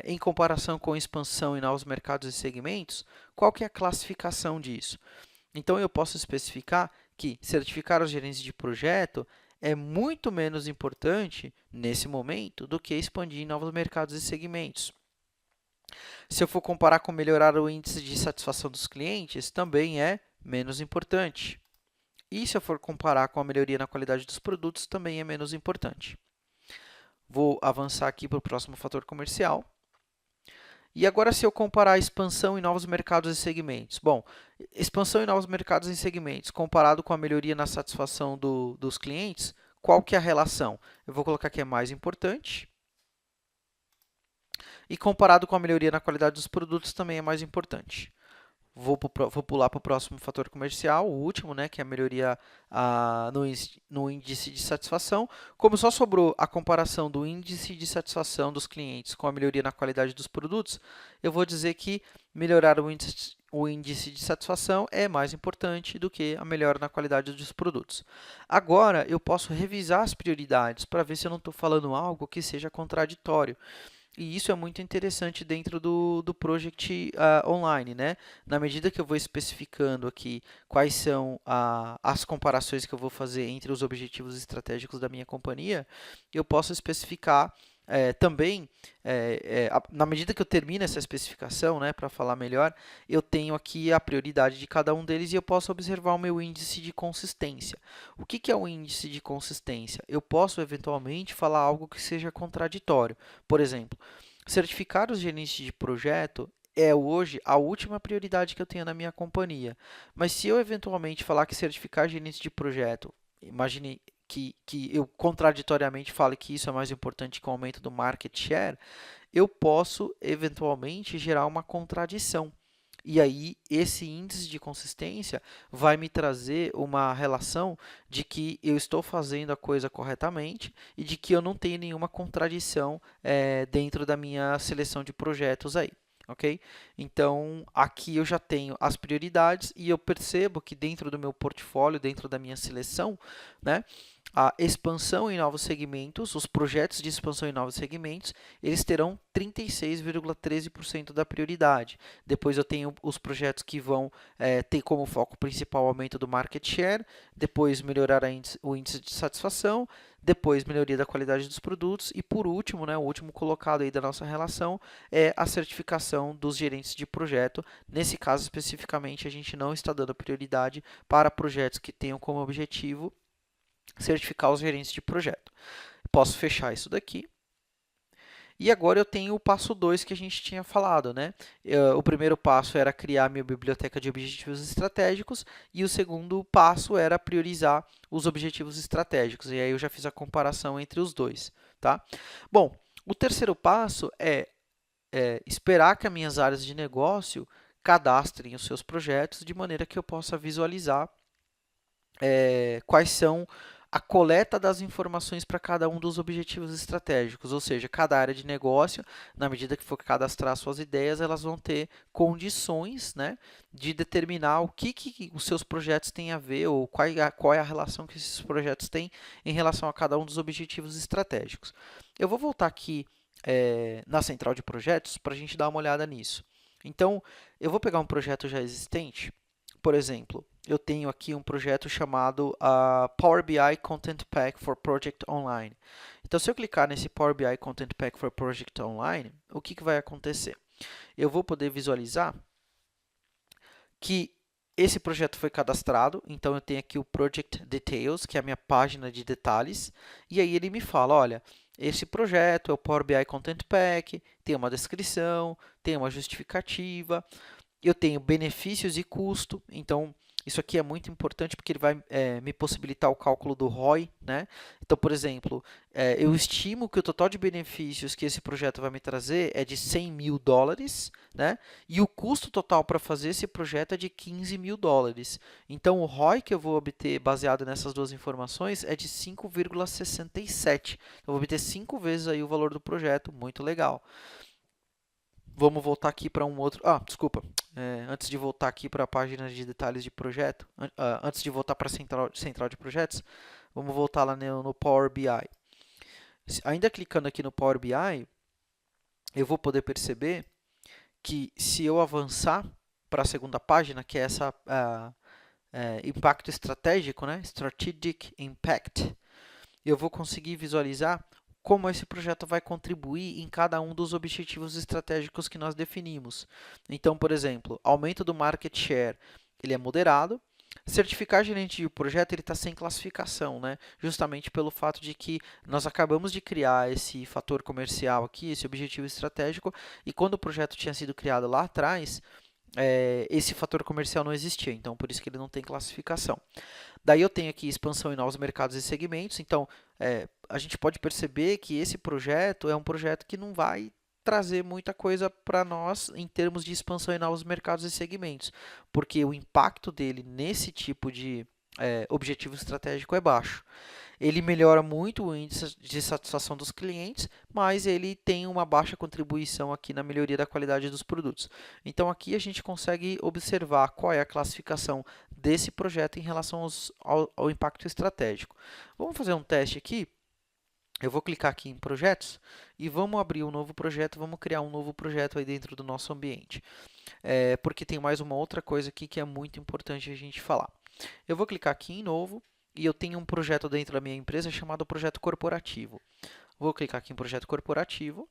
em comparação com expansão em novos mercados e segmentos, qual que é a classificação disso? Então, eu posso especificar que certificar os gerentes de projeto é muito menos importante, nesse momento, do que expandir em novos mercados e segmentos. Se eu for comparar com melhorar o índice de satisfação dos clientes, também é menos importante. E se eu for comparar com a melhoria na qualidade dos produtos, também é menos importante. Vou avançar aqui para o próximo fator comercial. E agora, se eu comparar a expansão em novos mercados e segmentos? Bom, expansão em novos mercados e segmentos, comparado com a melhoria na satisfação dos clientes, qual que é a relação? Eu vou colocar que é mais importante. E comparado com a melhoria na qualidade dos produtos, também é mais importante. Vou pular para o próximo fator comercial, o último, né, que é a melhoria no índice de satisfação. Como só sobrou a comparação do índice de satisfação dos clientes com a melhoria na qualidade dos produtos, eu vou dizer que melhorar o índice de satisfação é mais importante do que a melhora na qualidade dos produtos. Agora, eu posso revisar as prioridades para ver se eu não estou falando algo que seja contraditório. E isso é muito interessante dentro do Project Online, né? Na medida que eu vou especificando aqui quais são as comparações que eu vou fazer entre os objetivos estratégicos da minha companhia, eu posso especificar também, na medida que eu termino essa especificação, né, para falar melhor, eu tenho aqui a prioridade de cada um deles e eu posso observar o meu índice de consistência. O que é o índice de consistência? Eu posso, eventualmente, falar algo que seja contraditório. Por exemplo, certificar os gerentes de projeto é hoje a última prioridade que eu tenho na minha companhia. Mas se eu, eventualmente, falar que certificar gerentes de projeto, imagine que eu contraditoriamente fale que isso é mais importante que o aumento do market share, eu posso eventualmente gerar uma contradição. E aí, esse índice de consistência vai me trazer uma relação de que eu estou fazendo a coisa corretamente e de que eu não tenho nenhuma contradição dentro da minha seleção de projetos aí. Ok? Então, aqui eu já tenho as prioridades e eu percebo que dentro do meu portfólio, dentro da minha seleção, né, a expansão em novos segmentos, os projetos de expansão em novos segmentos, eles terão 36,13% da prioridade. Depois eu tenho os projetos que vão ter como foco principal o aumento do market share, depois melhorar o índice de satisfação, depois melhoria da qualidade dos produtos e por último, né, o último colocado aí da nossa relação é a certificação dos gerentes de projeto. Nesse caso especificamente, a gente não está dando prioridade para projetos que tenham como objetivo certificar os gerentes de projeto. Posso fechar isso daqui. E agora eu tenho o passo 2 que a gente tinha falado, né? O primeiro passo era criar minha biblioteca de objetivos estratégicos e o segundo passo era priorizar os objetivos estratégicos. E aí eu já fiz a comparação entre os dois, tá? Bom, o terceiro passo é esperar que as minhas áreas de negócio cadastrem os seus projetos de maneira que eu possa visualizar quais são a coleta das informações para cada um dos objetivos estratégicos, ou seja, cada área de negócio, na medida que for cadastrar suas ideias, elas vão ter condições, né, de determinar o que os seus projetos têm a ver ou qual é a relação que esses projetos têm em relação a cada um dos objetivos estratégicos. Eu vou voltar aqui na central de projetos para a gente dar uma olhada nisso. Então, eu vou pegar um projeto já existente, por exemplo, eu tenho aqui um projeto chamado Power BI Content Pack for Project Online. Então, se eu clicar nesse Power BI Content Pack for Project Online, o que vai acontecer? Eu vou poder visualizar que esse projeto foi cadastrado, então eu tenho aqui o Project Details, que é a minha página de detalhes, e aí ele me fala, olha, esse projeto é o Power BI Content Pack, tem uma descrição, tem uma justificativa, eu tenho benefícios e custo, então isso aqui é muito importante porque ele vai me possibilitar o cálculo do ROI, né? Então, por exemplo, eu estimo que o total de benefícios que esse projeto vai me trazer é de 100 mil dólares, né? E o custo total para fazer esse projeto é de 15 mil dólares. Então, o ROI que eu vou obter baseado nessas duas informações é de 5,67. Eu vou obter 5 vezes aí o valor do projeto, muito legal. Vamos voltar aqui para um outro. Ah, desculpa. Antes de voltar aqui para a página de detalhes de projeto, antes de voltar para a central de projetos, vamos voltar lá no Power BI. Ainda clicando aqui no Power BI, eu vou poder perceber que se eu avançar para a segunda página, que é essa impacto estratégico, né? Strategic Impact, eu vou conseguir visualizar como esse projeto vai contribuir em cada um dos objetivos estratégicos que nós definimos. Então, por exemplo, aumento do market share, ele é moderado. Certificar gerente de projeto, ele está sem classificação, né? Justamente pelo fato de que nós acabamos de criar esse fator comercial aqui, esse objetivo estratégico, e quando o projeto tinha sido criado lá atrás, esse fator comercial não existia, então por isso que ele não tem classificação. Daí eu tenho aqui expansão em novos mercados e segmentos. Então, a gente pode perceber que esse projeto é um projeto que não vai trazer muita coisa para nós em termos de expansão em novos mercados e segmentos, porque o impacto dele nesse tipo de objetivo estratégico é baixo. Ele melhora muito o índice de satisfação dos clientes, mas ele tem uma baixa contribuição aqui na melhoria da qualidade dos produtos. Então, aqui a gente consegue observar qual é a classificação desse projeto em relação ao impacto estratégico. Vamos fazer um teste aqui. Eu vou clicar aqui em projetos e vamos abrir um novo projeto, vamos criar um novo projeto aí dentro do nosso ambiente. Porque tem mais uma outra coisa aqui que é muito importante a gente falar. Eu vou clicar aqui em novo e eu tenho um projeto dentro da minha empresa chamado projeto corporativo. Vou clicar aqui em projeto corporativo.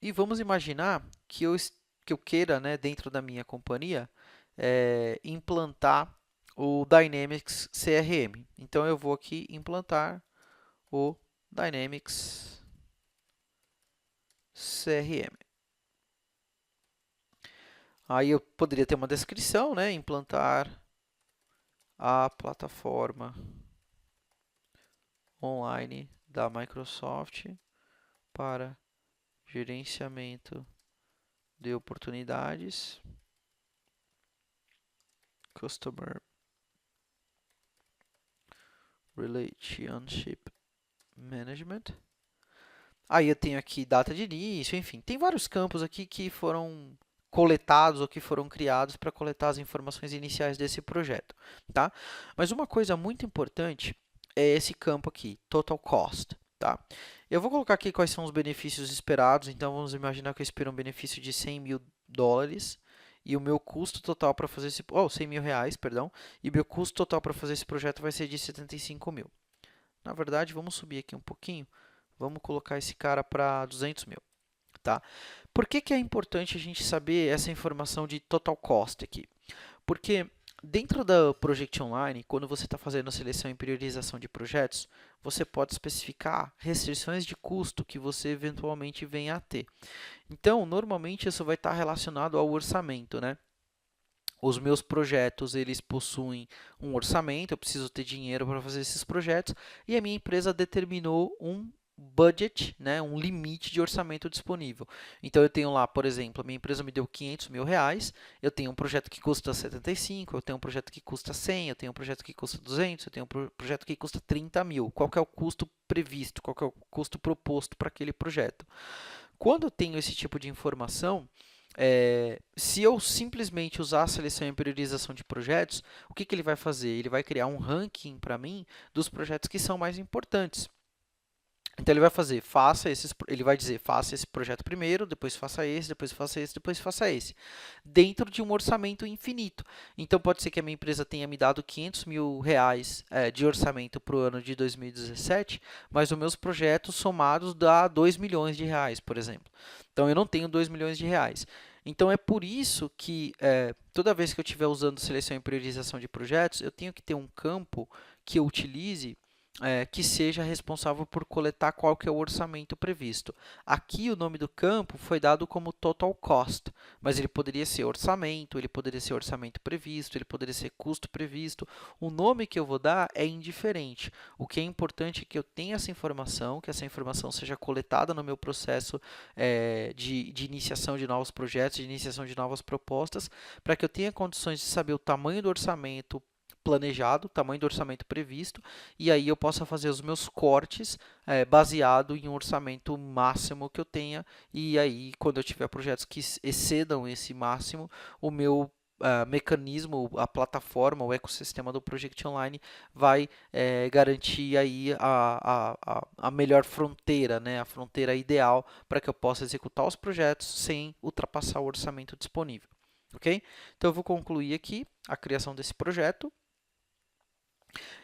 E vamos imaginar que eu queira, né, dentro da minha companhia, implantar o Dynamics CRM. Então, eu vou aqui implantar o Dynamics CRM. Aí eu poderia ter uma descrição, né? Implantar a plataforma online da Microsoft para gerenciamento de oportunidades, Customer Relationship Management. Aí eu tenho aqui data de início, enfim, tem vários campos aqui que foram coletados ou que foram criados para coletar as informações iniciais desse projeto, tá? Mas uma coisa muito importante é esse campo aqui, Total Cost, tá? Eu vou colocar aqui quais são os benefícios esperados, então vamos imaginar que eu espero um benefício de 100 mil dólares e o meu custo total para fazer esse, 100 mil reais, perdão, e o meu custo total para fazer esse projeto vai ser de 75 mil. Na verdade, vamos subir aqui um pouquinho, vamos colocar esse cara para 200 mil, tá? Por que é importante a gente saber essa informação de total cost aqui? Porque dentro da Project Online, quando você está fazendo a seleção e priorização de projetos, você pode especificar restrições de custo que você eventualmente venha a ter. Então, normalmente isso vai estar relacionado ao orçamento, né? Os meus projetos, eles possuem um orçamento, eu preciso ter dinheiro para fazer esses projetos, e a minha empresa determinou um budget, né, um limite de orçamento disponível. Então, eu tenho lá, por exemplo, a minha empresa me deu 500 mil reais, eu tenho um projeto que custa 75, eu tenho um projeto que custa 100, eu tenho um projeto que custa 200, eu tenho um projeto que custa 30 mil. Qual que é o custo previsto, qual que é o custo proposto para aquele projeto? Quando eu tenho esse tipo de informação, se eu simplesmente usar a seleção e priorização de projetos, o que ele vai fazer? Ele vai criar um ranking para mim dos projetos que são mais importantes. Então ele vai fazer, ele vai dizer, faça esse projeto primeiro, depois faça esse, depois faça esse, depois faça esse, dentro de um orçamento infinito. Então pode ser que a minha empresa tenha me dado 500 mil reais de orçamento para o ano de 2017, mas os meus projetos somados dá 2 milhões de reais, por exemplo. Então eu não tenho 2 milhões de reais. Então é por isso que toda vez que eu estiver usando seleção e priorização de projetos, eu tenho que ter um campo que eu utilize que seja responsável por coletar qual que é o orçamento previsto. Aqui o nome do campo foi dado como total cost, mas ele poderia ser orçamento, ele poderia ser orçamento previsto, ele poderia ser custo previsto. O nome que eu vou dar é indiferente. O que é importante é que eu tenha essa informação, que essa informação seja coletada no meu processo de iniciação de novos projetos, de iniciação de novas propostas, para que eu tenha condições de saber o tamanho do orçamento planejado, tamanho do orçamento previsto, e aí eu possa fazer os meus cortes baseado em um orçamento máximo que eu tenha, e aí quando eu tiver projetos que excedam esse máximo, o meu mecanismo, a plataforma, o ecossistema do Project Online vai garantir aí a melhor fronteira, né? A fronteira ideal para que eu possa executar os projetos sem ultrapassar o orçamento disponível. Ok? Então eu vou concluir aqui a criação desse projeto.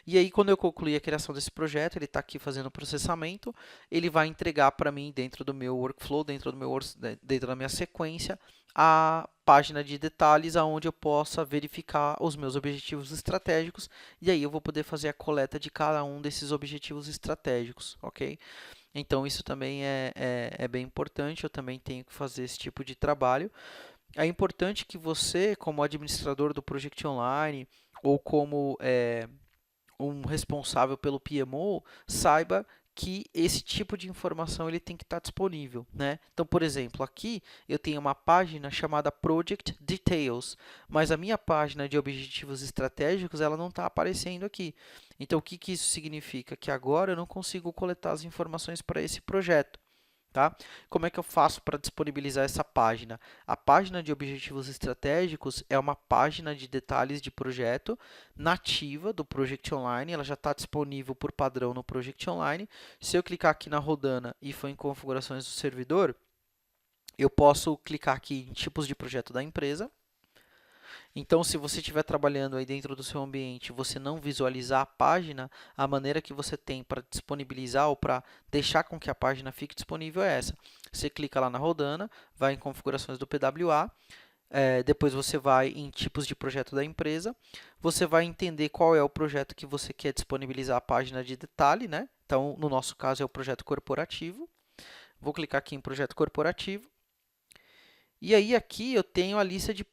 E aí, quando eu concluir a criação desse projeto, ele está aqui fazendo o processamento, ele vai entregar para mim, dentro do meu workflow, dentro da minha sequência, a página de detalhes, onde eu possa verificar os meus objetivos estratégicos, e aí eu vou poder fazer a coleta de cada um desses objetivos estratégicos, ok? Então, isso também é bem importante, eu também tenho que fazer esse tipo de trabalho. É importante que você, como administrador do Project Online, ou como um responsável pelo PMO saiba que esse tipo de informação ele tem que estar disponível, né? Então, por exemplo, aqui eu tenho uma página chamada Project Details, mas a minha página de objetivos estratégicos ela não está aparecendo aqui. Então, o que isso significa? Que agora eu não consigo coletar as informações para esse projeto. Tá? Como é que eu faço para disponibilizar essa página? A página de objetivos estratégicos é uma página de detalhes de projeto nativa do Project Online, ela já está disponível por padrão no Project Online. Se eu clicar aqui na rodana e for em configurações do servidor, eu posso clicar aqui em tipos de projeto da empresa. Então, se você estiver trabalhando aí dentro do seu ambiente, você não visualizar a página, a maneira que você tem para disponibilizar ou para deixar com que a página fique disponível é essa. Você clica lá na rodana, vai em configurações do PWA, depois você vai em tipos de projeto da empresa, você vai entender qual é o projeto que você quer disponibilizar a página de detalhe, né? Então, no nosso caso é o projeto corporativo. Vou clicar aqui em projeto corporativo. E aí aqui eu tenho a lista de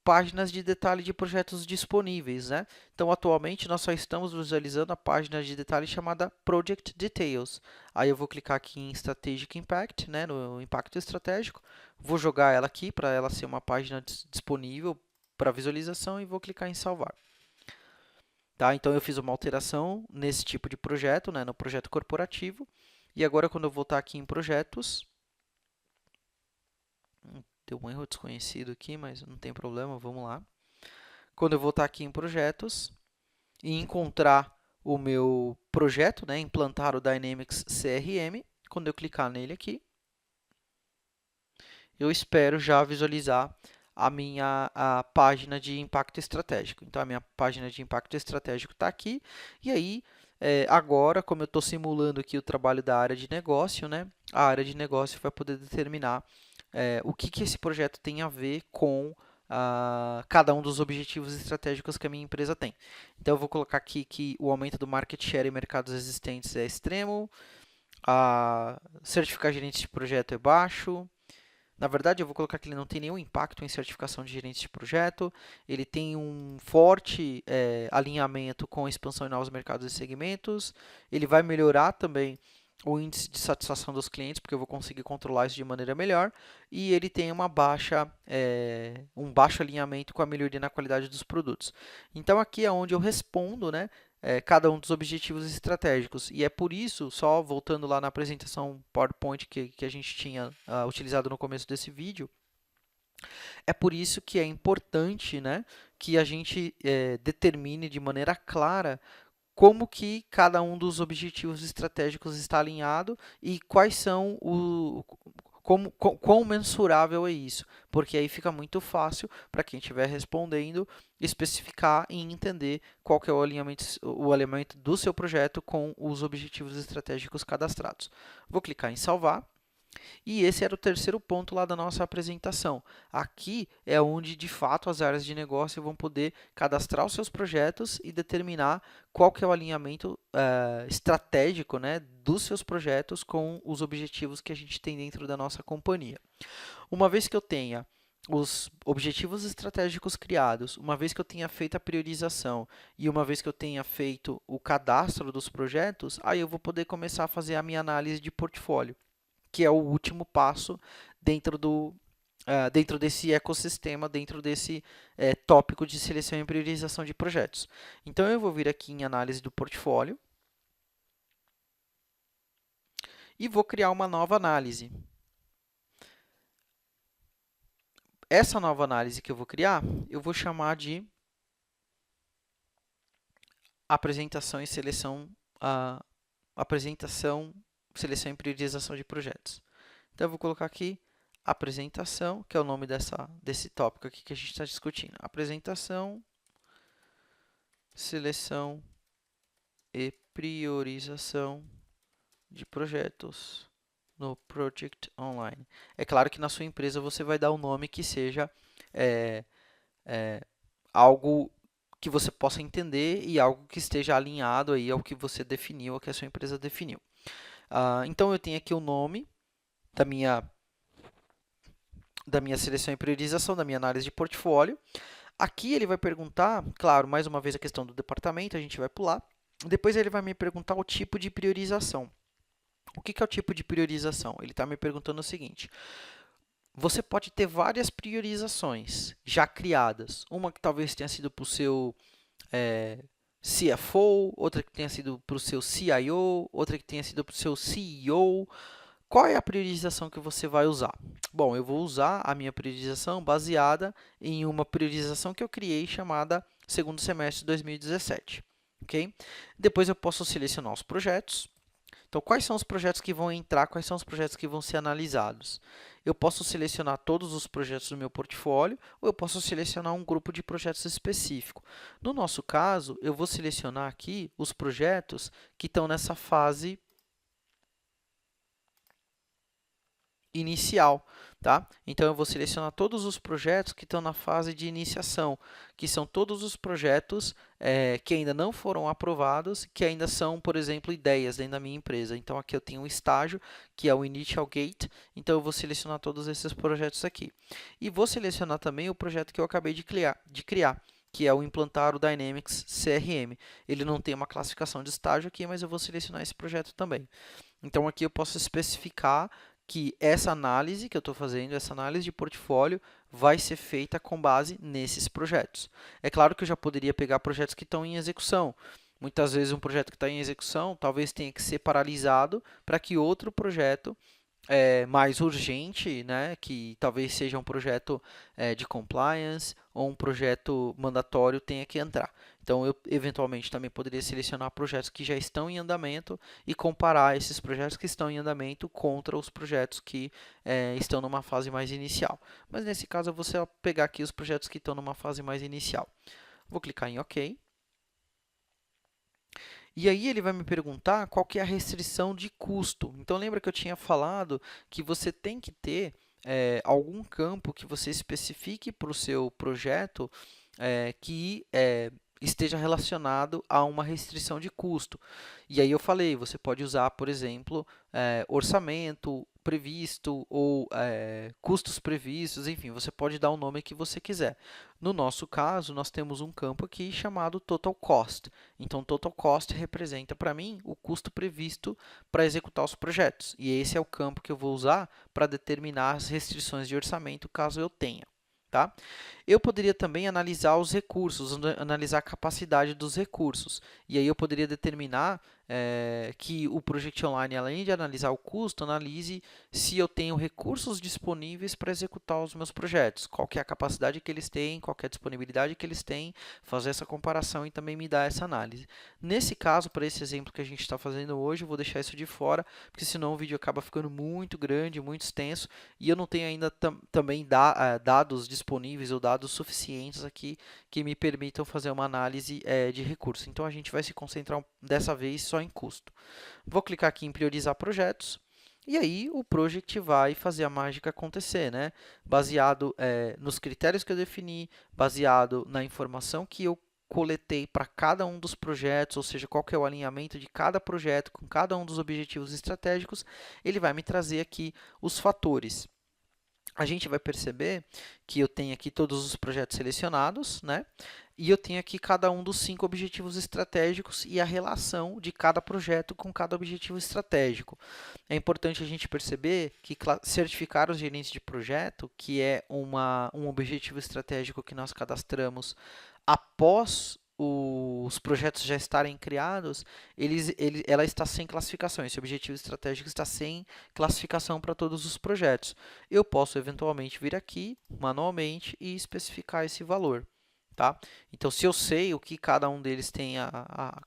páginas de detalhe de projetos disponíveis, né? Então, atualmente, nós só estamos visualizando a página de detalhe chamada Project Details. Aí eu vou clicar aqui em Strategic Impact, né, no impacto estratégico, vou jogar ela aqui para ela ser uma página disponível para visualização e vou clicar em salvar. Tá? Então, eu fiz uma alteração nesse tipo de projeto, né, no projeto corporativo, e agora quando eu voltar aqui em projetos, deu um erro desconhecido aqui, mas não tem problema, vamos lá. Quando eu voltar aqui em projetos e encontrar o meu projeto, né, implantar o Dynamics CRM, quando eu clicar nele aqui, eu espero já visualizar a página de impacto estratégico. Então, a minha página de impacto estratégico está aqui. E aí, agora, como eu estou simulando aqui o trabalho da área de negócio, né, a área de negócio vai poder determinar o que esse projeto tem a ver com cada um dos objetivos estratégicos que a minha empresa tem. Então, eu vou colocar aqui que o aumento do market share em mercados existentes é extremo, certificar gerentes de projeto é baixo. Na verdade, eu vou colocar que ele não tem nenhum impacto em certificação de gerentes de projeto, ele tem um forte alinhamento com a expansão em novos mercados e segmentos, ele vai melhorar também o índice de satisfação dos clientes, porque eu vou conseguir controlar isso de maneira melhor, e ele tem um baixo alinhamento com a melhoria na qualidade dos produtos. Então, aqui é onde eu respondo, né, cada um dos objetivos estratégicos. E é por isso, só voltando lá na apresentação PowerPoint que a gente tinha utilizado no começo desse vídeo, é por isso que é importante, né, que a gente determine de maneira clara como que cada um dos objetivos estratégicos está alinhado e quais são quão mensurável é isso, porque aí fica muito fácil para quem estiver respondendo especificar e entender qual que é o alinhamento do seu projeto com os objetivos estratégicos cadastrados. Vou clicar em salvar. E esse era o terceiro ponto lá da nossa apresentação. Aqui é onde, de fato, as áreas de negócio vão poder cadastrar os seus projetos e determinar qual que é o alinhamento estratégico, né, dos seus projetos com os objetivos que a gente tem dentro da nossa companhia. Uma vez que eu tenha os objetivos estratégicos criados, uma vez que eu tenha feito a priorização e uma vez que eu tenha feito o cadastro dos projetos, aí eu vou poder começar a fazer a minha análise de portfólio, que é o último passo dentro desse ecossistema, dentro desse tópico de seleção e priorização de projetos. Então, eu vou vir aqui em análise do portfólio e vou criar uma nova análise. Essa nova análise que eu vou criar, eu vou chamar de apresentação e seleção, seleção e priorização de projetos. Então, eu vou colocar aqui apresentação, que é o nome desse tópico aqui que a gente está discutindo. Apresentação, seleção e priorização de projetos no Project Online. É claro que na sua empresa você vai dar um nome que seja algo que você possa entender e algo que esteja alinhado aí ao que você definiu, ao que a sua empresa definiu. Então, eu tenho aqui o nome da minha seleção e priorização, da minha análise de portfólio. Aqui ele vai perguntar, claro, mais uma vez a questão do departamento, a gente vai pular. Depois ele vai me perguntar o tipo de priorização. O que é o tipo de priorização? Ele está me perguntando o seguinte: você pode ter várias priorizações já criadas. Uma que talvez tenha sido para o seu CFO, outra que tenha sido para o seu CIO, outra que tenha sido para o seu CEO. Qual é a priorização que você vai usar? Bom, eu vou usar a minha priorização baseada em uma priorização que eu criei chamada segundo semestre de 2017. Okay? Depois eu posso selecionar os projetos. Então, quais são os projetos que vão entrar, quais são os projetos que vão ser analisados? Eu posso selecionar todos os projetos do meu portfólio ou eu posso selecionar um grupo de projetos específico. No nosso caso, eu vou selecionar aqui os projetos que estão nessa fase inicial. tá? Então, eu vou selecionar todos os projetos que estão na fase de iniciação, que são todos os projetos que ainda não foram aprovados, que ainda são, por exemplo, ideias dentro da minha empresa. Então, aqui eu tenho um estágio, que é o Initial Gate, então eu vou selecionar todos esses projetos aqui. E vou selecionar também o projeto que eu acabei de criar, que é o implantar o Dynamics CRM. Ele não tem uma classificação de estágio aqui, mas eu vou selecionar esse projeto também. Então, aqui eu posso especificar que essa análise que eu estou fazendo, essa análise de portfólio, vai ser feita com base nesses projetos. É claro que eu já poderia pegar projetos que estão em execução. Muitas vezes um projeto que está em execução talvez tenha que ser paralisado para que outro projeto mais urgente, né, que talvez seja um projeto de compliance ou um projeto mandatório tenha que entrar. Então, eu eventualmente também poderia selecionar projetos que já estão em andamento e comparar esses projetos que estão em andamento contra os projetos que estão numa fase mais inicial. Mas nesse caso, eu vou só pegar aqui os projetos que estão numa fase mais inicial. Vou clicar em OK. E aí ele vai me perguntar qual que é a restrição de custo. Então, lembra que eu tinha falado que você tem que ter algum campo que você especifique para o seu projeto que esteja relacionado a uma restrição de custo. E aí eu falei, você pode usar, por exemplo, orçamento previsto ou custos previstos, enfim, você pode dar o nome que você quiser. No nosso caso, nós temos um campo aqui chamado Total Cost. Então, Total Cost representa para mim o custo previsto para executar os projetos. E esse é o campo que eu vou usar para determinar as restrições de orçamento, caso eu tenha. Tá? Eu poderia também analisar os recursos, analisar a capacidade dos recursos. E aí eu poderia determinar que o Project Online, além de analisar o custo, analise se eu tenho recursos disponíveis para executar os meus projetos. Qual que é a capacidade que eles têm, qual que é a disponibilidade que eles têm, fazer essa comparação e também me dar essa análise. Nesse caso, para esse exemplo que a gente está fazendo hoje, eu vou deixar isso de fora, porque senão o vídeo acaba ficando muito grande, muito extenso, e eu não tenho ainda também dados disponíveis ou dados suficientes aqui que me permitam fazer uma análise de recurso. Então, a gente vai se concentrar dessa vez só em custo. Vou clicar aqui em priorizar projetos. E aí o project vai fazer a mágica acontecer, né? Baseado nos critérios que eu defini, baseado na informação que eu coletei para cada um dos projetos, ou seja, qual que é o alinhamento de cada projeto com cada um dos objetivos estratégicos, ele vai me trazer aqui os fatores. A gente vai perceber que eu tenho aqui todos os projetos selecionados, né? E eu tenho aqui cada um dos 5 objetivos estratégicos e a relação de cada projeto com cada objetivo estratégico. É importante a gente perceber que certificar os gerentes de projeto, que é um objetivo estratégico que nós cadastramos após os projetos já estarem criados, ela está sem classificação. Esse objetivo estratégico está sem classificação para todos os projetos. Eu posso eventualmente vir aqui manualmente e especificar esse valor. Tá? Então, se eu sei o que cada um deles tem,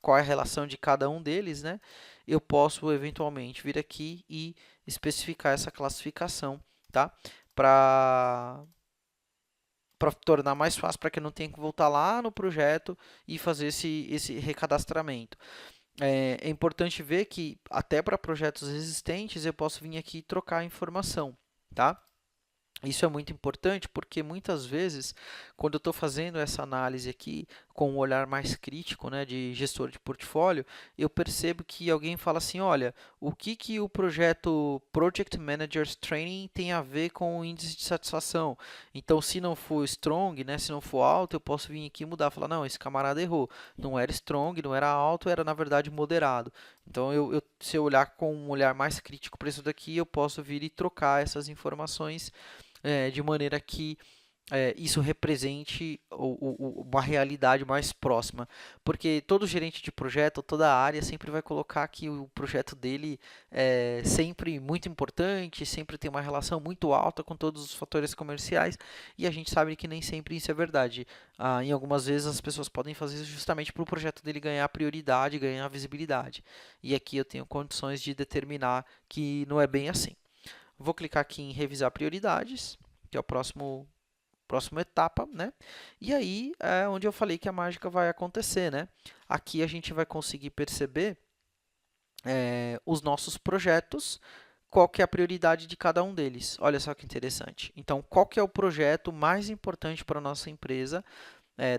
qual é a relação de cada um deles, né, eu posso eventualmente vir aqui e especificar essa classificação, tá? Para tornar mais fácil, para que eu não tenha que voltar lá no projeto e fazer esse recadastramento. É importante ver que até para projetos existentes eu posso vir aqui e trocar a informação, tá? Isso é muito importante porque muitas vezes, quando eu estou fazendo essa análise aqui com um olhar mais crítico, né, de gestor de portfólio, eu percebo que alguém fala assim, olha, o que o projeto Project Managers Training tem a ver com o índice de satisfação? Então, se não for strong, né, se não for alto, eu posso vir aqui e mudar, falar, não, esse camarada errou, não era strong, não era alto, era na verdade moderado. Então, se eu olhar com um olhar mais crítico para isso daqui, eu posso vir e trocar essas informações de maneira que isso represente uma realidade mais próxima. Porque todo gerente de projeto, toda área, sempre vai colocar que o projeto dele é sempre muito importante, sempre tem uma relação muito alta com todos os fatores comerciais, e a gente sabe que nem sempre isso é verdade. Em algumas vezes as pessoas podem fazer isso justamente para o projeto dele ganhar prioridade, ganhar visibilidade. E aqui eu tenho condições de determinar que não é bem assim. Vou clicar aqui em revisar prioridades, que é a próxima etapa, né? E aí é onde eu falei que a mágica vai acontecer, né? Aqui a gente vai conseguir perceber os nossos projetos qual que é a prioridade de cada um deles. Olha só que interessante. Então, qual que é o projeto mais importante para a nossa empresa,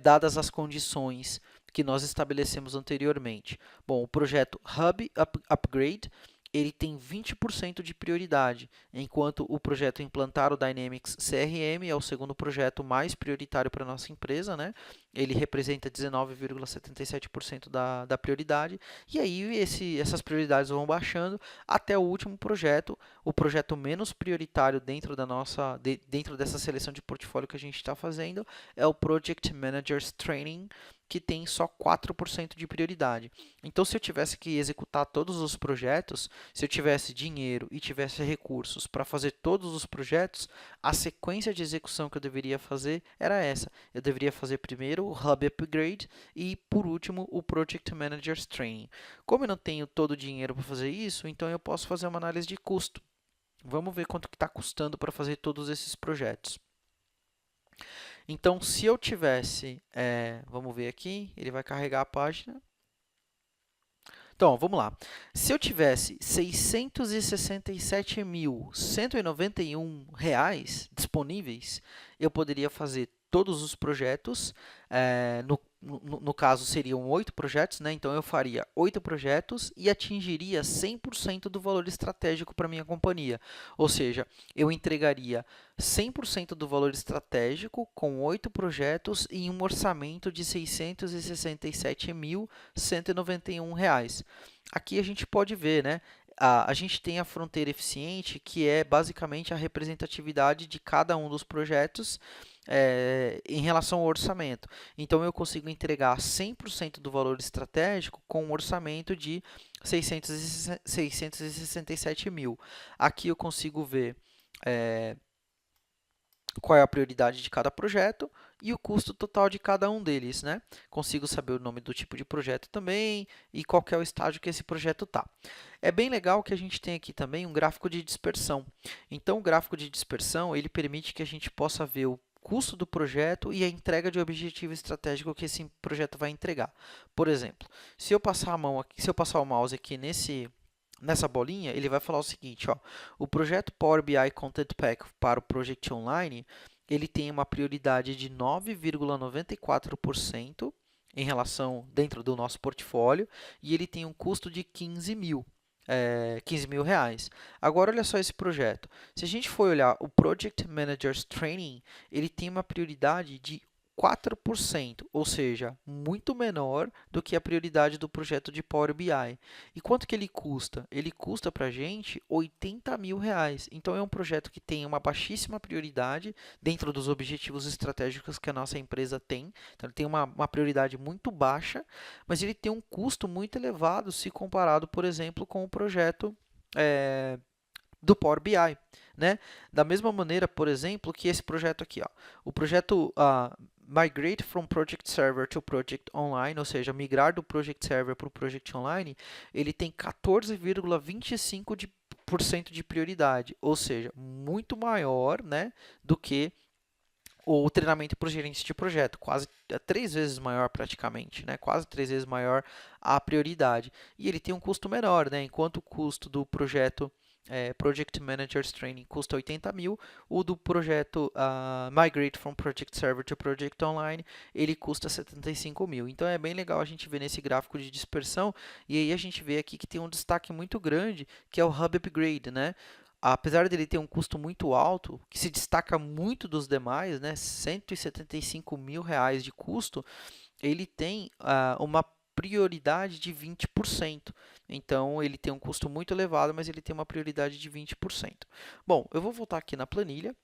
dadas as condições que nós estabelecemos anteriormente? Bom, o projeto Hub Upgrade, ele tem 20% de prioridade, enquanto o projeto Implantar o Dynamics CRM é o segundo projeto mais prioritário para a nossa empresa, né? Ele representa 19,77% da prioridade, e aí essas prioridades vão baixando até o último projeto, o projeto menos prioritário dentro dessa seleção de portfólio que a gente está fazendo, é o Project Managers Training, que tem só 4% de prioridade. Então, se eu tivesse que executar todos os projetos, se eu tivesse dinheiro e tivesse recursos para fazer todos os projetos, a sequência de execução que eu deveria fazer era essa. Eu deveria fazer primeiro o Hub Upgrade e, por último, o Project Managers Training. Como eu não tenho todo o dinheiro para fazer isso, então eu posso fazer uma análise de custo. Vamos ver quanto que está custando para fazer todos esses projetos. Então, se eu tivesse, vamos ver aqui, ele vai carregar a página. Então, vamos lá. Se eu tivesse R$ 667.191 disponíveis, eu poderia fazer todos os projetos. No caso, seriam 8 projetos, né? Então, eu faria 8 projetos e atingiria 100% do valor estratégico para a minha companhia. Ou seja, eu entregaria 100% do valor estratégico com 8 projetos e um orçamento de R$ 667.191. Aqui a gente pode ver, né? A gente tem a fronteira eficiente, que é basicamente a representatividade de cada um dos projetos em relação ao orçamento. Então, eu consigo entregar 100% do valor estratégico com um orçamento de 667 mil. Aqui eu consigo ver qual é a prioridade de cada projeto e o custo total de cada um deles, né? Consigo saber o nome do tipo de projeto também e qual que é o estágio que esse projeto está. É bem legal que a gente tem aqui também um gráfico de dispersão. Então, o gráfico de dispersão, ele permite que a gente possa ver o custo do projeto e a entrega de objetivo estratégico que esse projeto vai entregar. Por exemplo, se eu passar a mão aqui, se eu passar o mouse aqui nessa bolinha, ele vai falar o seguinte, ó, o projeto Power BI Content Pack para o Project Online, ele tem uma prioridade de 9,94% em relação dentro do nosso portfólio e ele tem um custo de 15 mil. 15 mil reais. Agora, olha só esse projeto. Se a gente for olhar o Project Managers Training, ele tem uma prioridade de 4%, ou seja, muito menor do que a prioridade do projeto de Power BI. E quanto que ele custa? Ele custa para a gente 80 mil reais. Então, é um projeto que tem uma baixíssima prioridade dentro dos objetivos estratégicos que a nossa empresa tem. Então, ele tem uma prioridade muito baixa, mas ele tem um custo muito elevado se comparado, por exemplo, com o projeto do Power BI, né? Da mesma maneira, por exemplo, que esse projeto aqui, ó, o projeto Migrate from Project Server to Project Online, ou seja, migrar do Project Server para o Project Online, ele tem 14,25% de prioridade, ou seja, muito maior, né, do que o treinamento para os gerentes de projeto, quase 3 vezes maior praticamente, né? Quase 3 vezes maior a prioridade. E ele tem um custo menor, né? Enquanto o custo do projeto Project Managers Training custa 80 mil, o do projeto Migrate from Project Server to Project Online, ele custa 75 mil. Então, é bem legal a gente ver nesse gráfico de dispersão, e aí a gente vê aqui que tem um destaque muito grande, que é o Hub Upgrade, né? Apesar dele ter um custo muito alto, que se destaca muito dos demais, né, 175 mil reais de custo, ele tem uma prioridade de 20%. Então, ele tem um custo muito elevado, mas ele tem uma prioridade de 20%. Bom, eu vou voltar aqui na planilha.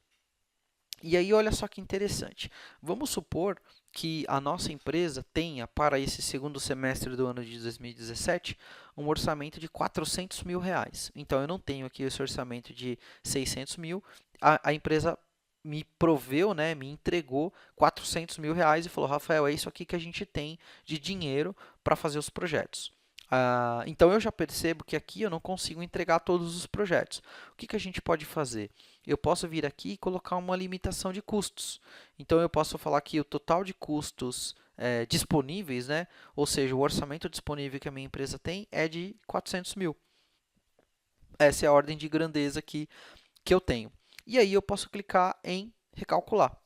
E aí, olha só que interessante. Vamos supor que a nossa empresa tenha, para esse segundo semestre do ano de 2017, um orçamento de 400 mil reais. Então, eu não tenho aqui esse orçamento de 600 mil. A empresa me proveu, né, me entregou 400 mil reais e falou, Rafael, é isso aqui que a gente tem de dinheiro para fazer os projetos. Então, eu já percebo que aqui eu não consigo entregar todos os projetos. O que a gente pode fazer? Eu posso vir aqui e colocar uma limitação de custos. Então, eu posso falar que o total de custos disponíveis, né? Ou seja, o orçamento disponível que a minha empresa tem é de 400 mil. essa é a ordem de grandeza que eu tenho. E aí eu posso clicar em recalcular.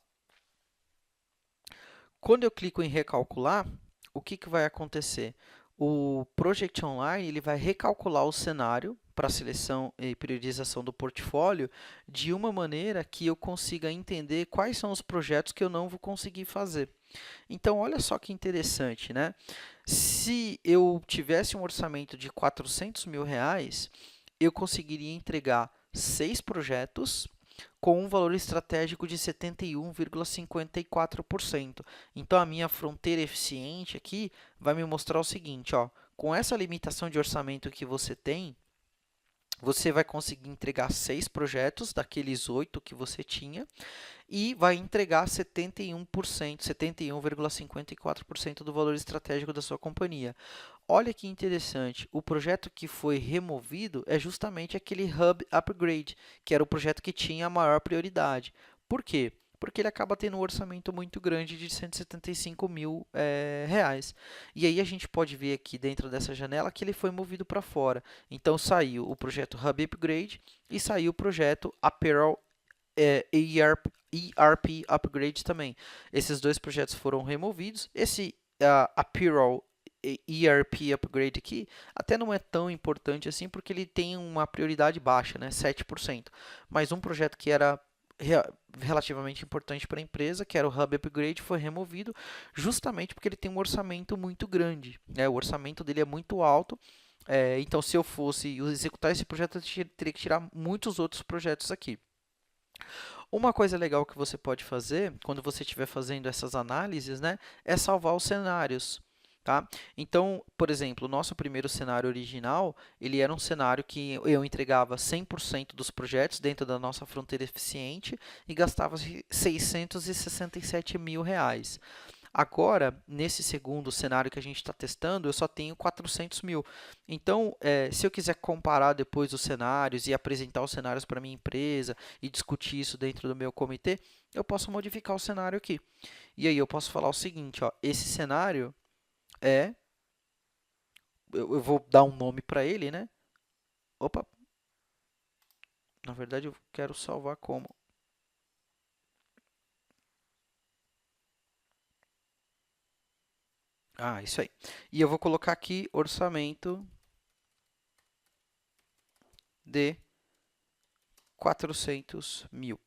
Quando eu clico em recalcular, o que vai acontecer? O Project Online ele vai recalcular o cenário para a seleção e priorização do portfólio de uma maneira que eu consiga entender quais são os projetos que eu não vou conseguir fazer. Então, olha só que interessante, né? Se eu tivesse um orçamento de R$ 400.000, eu conseguiria entregar 6 projetos com um valor estratégico de 71,54%. Então, a minha fronteira eficiente aqui vai me mostrar o seguinte, ó, com essa limitação de orçamento que você tem, você vai conseguir entregar 6 projetos daqueles 8 que você tinha e vai entregar 71%, 71,54% do valor estratégico da sua companhia. Olha que interessante, o projeto que foi removido é justamente aquele Hub Upgrade, que era o projeto que tinha a maior prioridade. Por quê? Porque ele acaba tendo um orçamento muito grande de R$ 175.000. E aí a gente pode ver aqui dentro dessa janela que ele foi movido para fora. Então saiu o projeto Hub Upgrade e saiu o projeto Apparel ERP Upgrade também. Esses dois projetos foram removidos. Esse Apparel ERP Upgrade aqui até não é tão importante assim, porque ele tem uma prioridade baixa, né, 7%. Mas um projeto que era relativamente importante para a empresa, que era o Hub Upgrade, foi removido justamente porque ele tem um orçamento muito grande, né? O orçamento dele é muito alto. Então, se eu fosse executar esse projeto, eu teria que tirar muitos outros projetos aqui. Uma coisa legal que você pode fazer quando você estiver fazendo essas análises, né, é salvar os cenários. Tá? Então, por exemplo, o nosso primeiro cenário original, ele era um cenário que eu entregava 100% dos projetos dentro da nossa fronteira eficiente e gastava R$ 667.000. Agora, nesse segundo cenário que a gente está testando, eu só tenho 400.000. Então, se eu quiser comparar depois os cenários e apresentar os cenários para a minha empresa e discutir isso dentro do meu comitê, eu posso modificar o cenário aqui. E aí eu posso falar o seguinte, ó, esse cenário é... Eu vou dar um nome para ele, né? Opa! Na verdade, eu quero salvar como... Ah, isso aí. E eu vou colocar aqui orçamento de 400.000.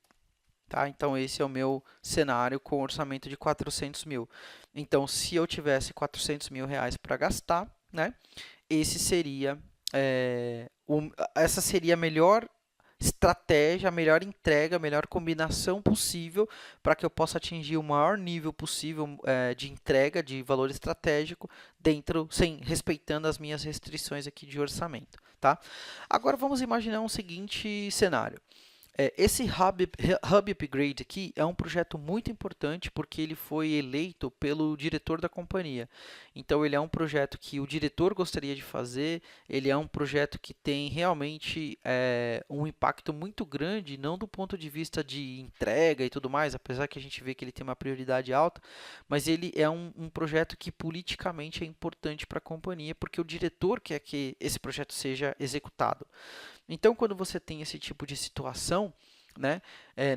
Tá? Então, esse é o meu cenário com orçamento de 400.000. Então, se eu tivesse R$ 400.000 para gastar, né, esse seria, essa seria a melhor estratégia, a melhor entrega, a melhor combinação possível para que eu possa atingir o maior nível possível de entrega de valor estratégico respeitando as minhas restrições aqui de orçamento. Tá? Agora, vamos imaginar um seguinte cenário. Esse Hub Upgrade aqui é um projeto muito importante porque ele foi eleito pelo diretor da companhia. Então, ele é um projeto que o diretor gostaria de fazer, ele é um projeto que tem realmente um impacto muito grande, não do ponto de vista de entrega e tudo mais, apesar que a gente vê que ele tem uma prioridade alta, mas ele é um projeto que politicamente é importante para a companhia porque o diretor quer que esse projeto seja executado. Então, quando você tem esse tipo de situação, né,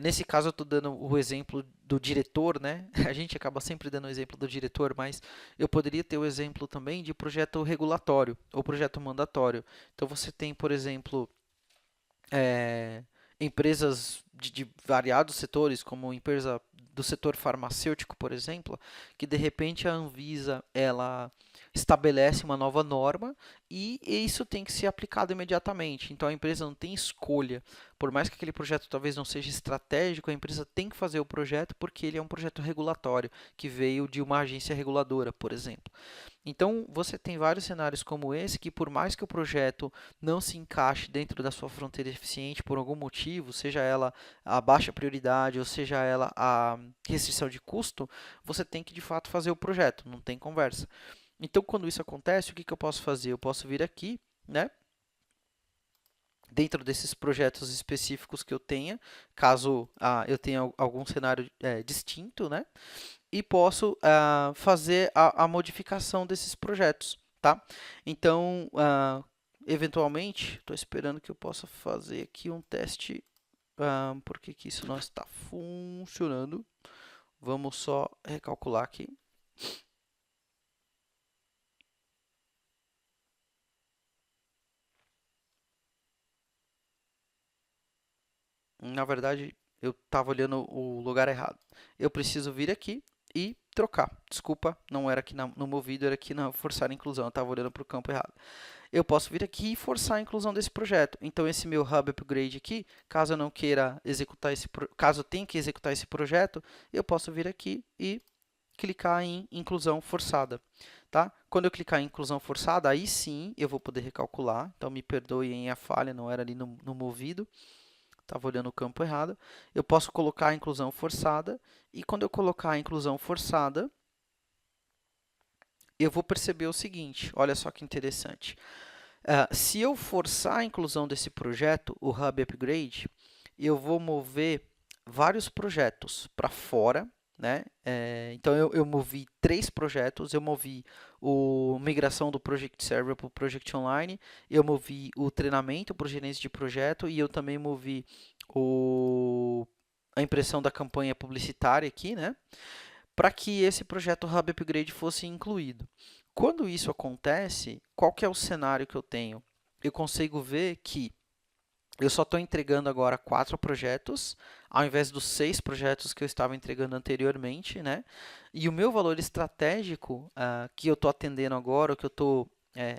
nesse caso eu estou dando o exemplo do diretor, né, a gente acaba sempre dando o exemplo do diretor, mas eu poderia ter o exemplo também de projeto regulatório ou projeto mandatório. Então, você tem, por exemplo, empresas de variados setores, como empresa do setor farmacêutico, por exemplo, que de repente a Anvisa ela estabelece uma nova norma e isso tem que ser aplicado imediatamente. Então a empresa não tem escolha. Por mais que aquele projeto talvez não seja estratégico, a empresa tem que fazer o projeto porque ele é um projeto regulatório que veio de uma agência reguladora, por exemplo. Então, você tem vários cenários como esse que, por mais que o projeto não se encaixe dentro da sua fronteira eficiente por algum motivo, seja ela a baixa prioridade ou seja ela a restrição de custo, você tem que de fato fazer o projeto, não tem conversa. Então, quando isso acontece, o que eu posso fazer? Eu posso vir aqui, né? Dentro desses projetos específicos que eu tenha, caso eu tenha algum cenário distinto, né? E posso fazer a modificação desses projetos, tá? Então, eventualmente, estou esperando que eu possa fazer aqui um teste, porque que isso não está funcionando. Vamos só recalcular aqui. Na verdade, eu estava olhando o lugar errado. Eu preciso vir aqui e trocar. Desculpa, não era aqui no movido, era aqui na forçar a inclusão. Eu estava olhando para o campo errado. Eu posso vir aqui e forçar a inclusão desse projeto. Então, esse meu hub upgrade aqui, caso eu não queira executar caso eu tenha que executar esse projeto, eu posso vir aqui e clicar em inclusão forçada, tá? Quando eu clicar em inclusão forçada, aí sim eu vou poder recalcular. Então, me perdoem a falha, não era ali no movido. Estava olhando o campo errado. Eu posso colocar a inclusão forçada. E quando eu colocar a inclusão forçada, eu vou perceber o seguinte. Olha só que interessante. Se eu forçar a inclusão desse projeto, o Hub Upgrade, eu vou mover vários projetos para fora, né? Então, eu movi 3 projetos. Eu movi a migração do Project Server para o Project Online, eu movi o treinamento para o gerente de projeto e eu também movi a impressão da campanha publicitária aqui, né? Para que esse projeto Hub Upgrade fosse incluído. Quando isso acontece, qual que é o cenário que eu tenho? Eu consigo ver que eu só estou entregando agora 4 projetos, ao invés dos 6 projetos que eu estava entregando anteriormente, né? E o meu valor estratégico que eu estou atendendo agora, o que eu estou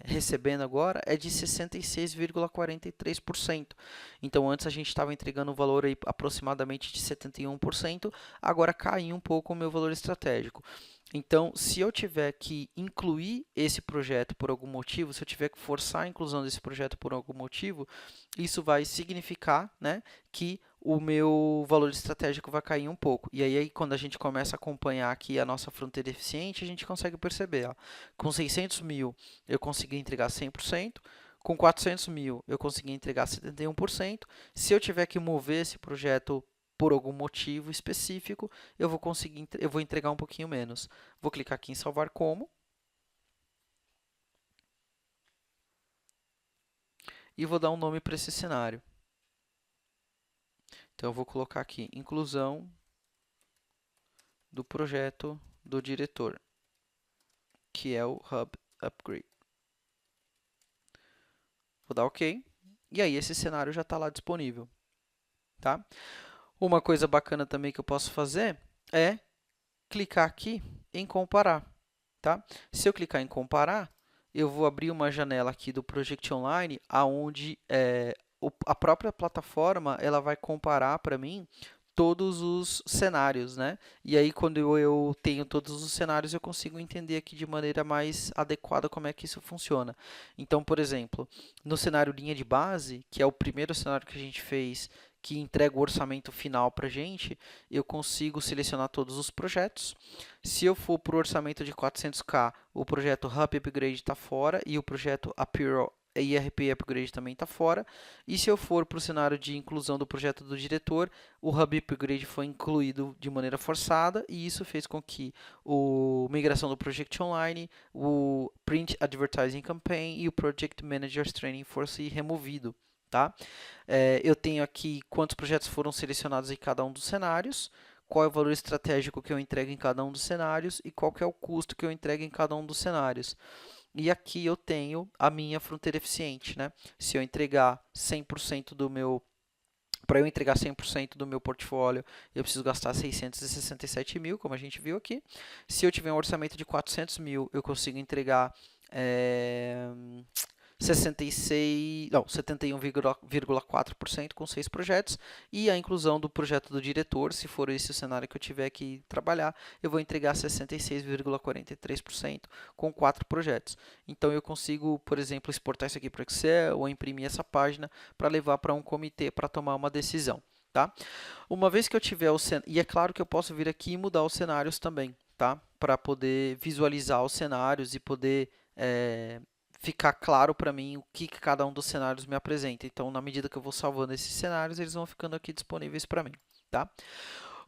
recebendo agora, é de 66,43%. Então, antes a gente estava entregando um valor aí aproximadamente de 71%, agora caiu um pouco o meu valor estratégico. Então, se eu tiver que incluir esse projeto por algum motivo, se eu tiver que forçar a inclusão desse projeto por algum motivo, isso vai significar, né, que o meu valor estratégico vai cair um pouco. E aí, quando a gente começa a acompanhar aqui a nossa fronteira eficiente, a gente consegue perceber. Ó, com 600 mil, eu consegui entregar 100%. Com 400 mil, eu consegui entregar 71%. Se eu tiver que mover esse projeto por algum motivo específico, eu vou entregar um pouquinho menos. Vou clicar aqui em salvar como. E vou dar um nome para esse cenário. Então, eu vou colocar aqui inclusão do projeto do diretor, que é o Hub Upgrade. Vou dar OK. E aí, esse cenário já está lá disponível. Tá? Uma coisa bacana também que eu posso fazer é clicar aqui em comparar. Tá? Se eu clicar em comparar, eu vou abrir uma janela aqui do Project Online, onde a própria plataforma ela vai comparar para mim todos os cenários, né? E aí, quando eu tenho todos os cenários, eu consigo entender aqui de maneira mais adequada como é que isso funciona. Então, por exemplo, no cenário linha de base, que é o primeiro cenário que a gente fez, que entrega o orçamento final para a gente, eu consigo selecionar todos os projetos. Se eu for para o orçamento de 400k, o projeto Hub Upgrade está fora e o projeto Apiro ERP Upgrade também está fora. E se eu for para o cenário de inclusão do projeto do diretor, o Hub Upgrade foi incluído de maneira forçada e isso fez com que a migração do Project Online, o Print Advertising Campaign e o Project Manager's Training fosse removido. Tá? Eu tenho aqui quantos projetos foram selecionados em cada um dos cenários, qual é o valor estratégico que eu entrego em cada um dos cenários e qual que é o custo que eu entrego em cada um dos cenários. E aqui eu tenho a minha fronteira eficiente, né? Se eu entregar 100% do meu para eu entregar 100% do meu portfólio, eu preciso gastar 667 mil, como a gente viu aqui. Se eu tiver um orçamento de 400 mil, eu consigo entregar 71,4% com 6 projetos. E a inclusão do projeto do diretor, se for esse o cenário que eu tiver que trabalhar, eu vou entregar 66,43% com 4 projetos. Então, eu consigo, por exemplo, exportar isso aqui para o Excel ou imprimir essa página para levar para um comitê para tomar uma decisão. Tá? Uma vez que eu tiver o cenário, e é claro que eu posso vir aqui e mudar os cenários também, tá? Para poder visualizar os cenários e poder ficar claro para mim o que cada um dos cenários me apresenta. Então, na medida que eu vou salvando esses cenários, eles vão ficando aqui disponíveis para mim. Tá?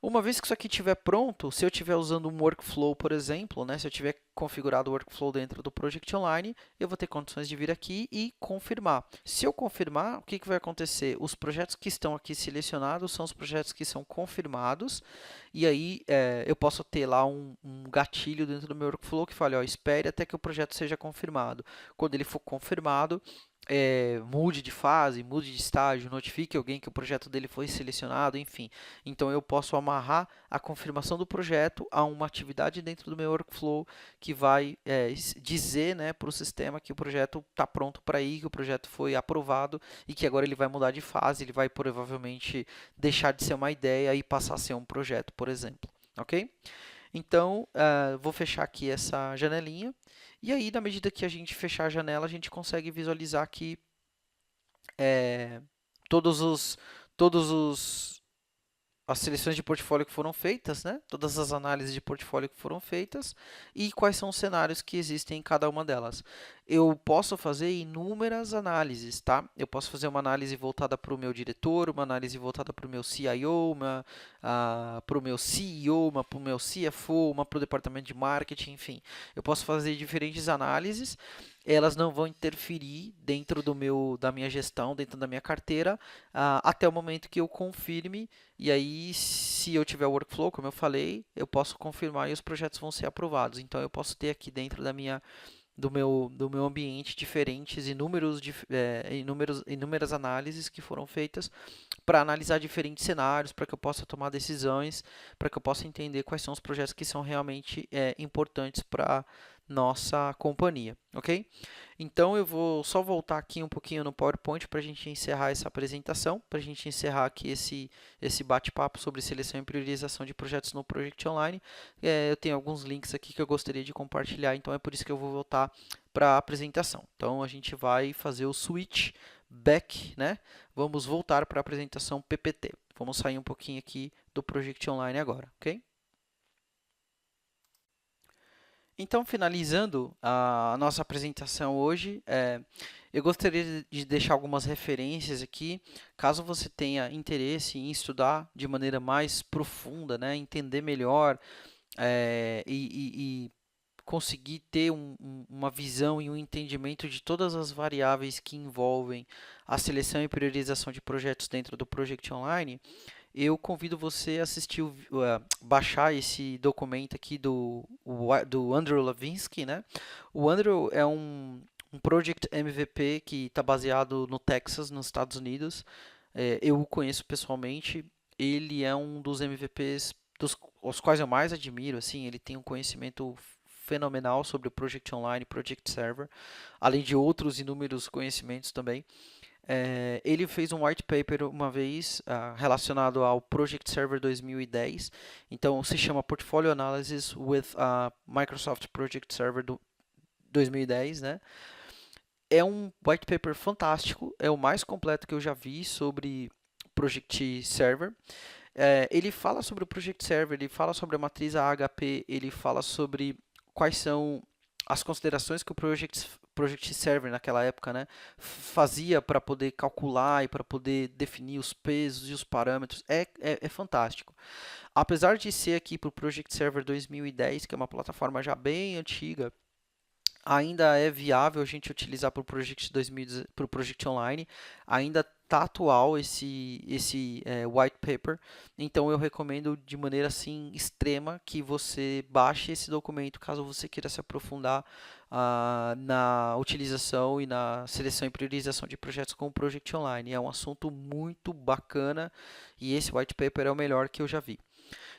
Uma vez que isso aqui estiver pronto, se eu estiver usando um workflow, por exemplo, né, se eu tiver configurado o workflow dentro do Project Online, eu vou ter condições de vir aqui e confirmar. Se eu confirmar, o que vai acontecer? Os projetos que estão aqui selecionados são os projetos que são confirmados, e aí eu posso ter lá um gatilho dentro do meu workflow que fala, ó, espere até que o projeto seja confirmado. Quando ele for confirmado, mude de fase, mude de estágio, notifique alguém que o projeto dele foi selecionado, enfim. Então eu posso amarrar a confirmação do projeto a uma atividade dentro do meu workflow que vai dizer, né, para o sistema que o projeto está pronto para ir, que o projeto foi aprovado e que agora ele vai mudar de fase, ele vai provavelmente deixar de ser uma ideia e passar a ser um projeto, por exemplo. Ok? Então, vou fechar aqui essa janelinha. E aí, na medida que a gente fechar a janela, a gente consegue visualizar aqui é, todos os, todos os as seleções de portfólio que foram feitas, né? Todas as análises de portfólio que foram feitas e quais são os cenários que existem em cada uma delas. Eu posso fazer inúmeras análises, tá? Eu posso fazer uma análise voltada para o meu diretor, uma análise voltada para o meu CIO, uma para o meu CEO, uma para o meu CFO, uma para o departamento de marketing, enfim. Eu posso fazer diferentes análises, elas não vão interferir dentro da minha gestão, dentro da minha carteira, até o momento que eu confirme e aí, se eu tiver o workflow, como eu falei, eu posso confirmar e os projetos vão ser aprovados. Então, eu posso ter aqui dentro do meu ambiente diferentes, inúmeras análises que foram feitas para analisar diferentes cenários, para que eu possa tomar decisões, para que eu possa entender quais são os projetos que são realmente importantes para nossa companhia, ok? Então eu vou só voltar aqui um pouquinho no PowerPoint para a gente encerrar essa apresentação, para a gente encerrar aqui esse bate-papo sobre seleção e priorização de projetos no Project Online. Eu tenho alguns links aqui que eu gostaria de compartilhar, então é por isso que eu vou voltar para a apresentação. Então a gente vai fazer o switch back, né? Vamos voltar para a apresentação PPT. Vamos sair um pouquinho aqui do Project Online agora, ok? Então, finalizando a nossa apresentação hoje, eu gostaria de deixar algumas referências aqui, caso você tenha interesse em estudar de maneira mais profunda, né, entender melhor e conseguir ter uma visão e um entendimento de todas as variáveis que envolvem a seleção e priorização de projetos dentro do Project Online, eu convido você a baixar esse documento aqui do Andrew Levinsky, né? O Andrew é um Project MVP que está baseado no Texas, nos Estados Unidos. Eu o conheço pessoalmente. Ele é um dos MVPs os quais eu mais admiro. Assim, ele tem um conhecimento fenomenal sobre o Project Online, Project Server, além de outros inúmeros conhecimentos também. Ele fez um white paper uma vez relacionado ao Project Server 2010. Então, se chama Portfolio Analysis with Microsoft Project Server 2010, né? É um white paper fantástico, é o mais completo que eu já vi sobre Project Server. Ele fala sobre o Project Server, ele fala sobre a matriz AHP, ele fala sobre quais são as considerações que o Project Server naquela época, né, fazia para poder calcular e para poder definir os pesos e os parâmetros. É fantástico. Apesar de ser aqui para o Project Server 2010, que é uma plataforma já bem antiga, ainda é viável a gente utilizar para o Project 2000, para o Project Online, ainda está atual esse white paper, então eu recomendo de maneira assim extrema que você baixe esse documento caso você queira se aprofundar na utilização e na seleção e priorização de projetos com o Project Online. É um assunto muito bacana e esse white paper é o melhor que eu já vi.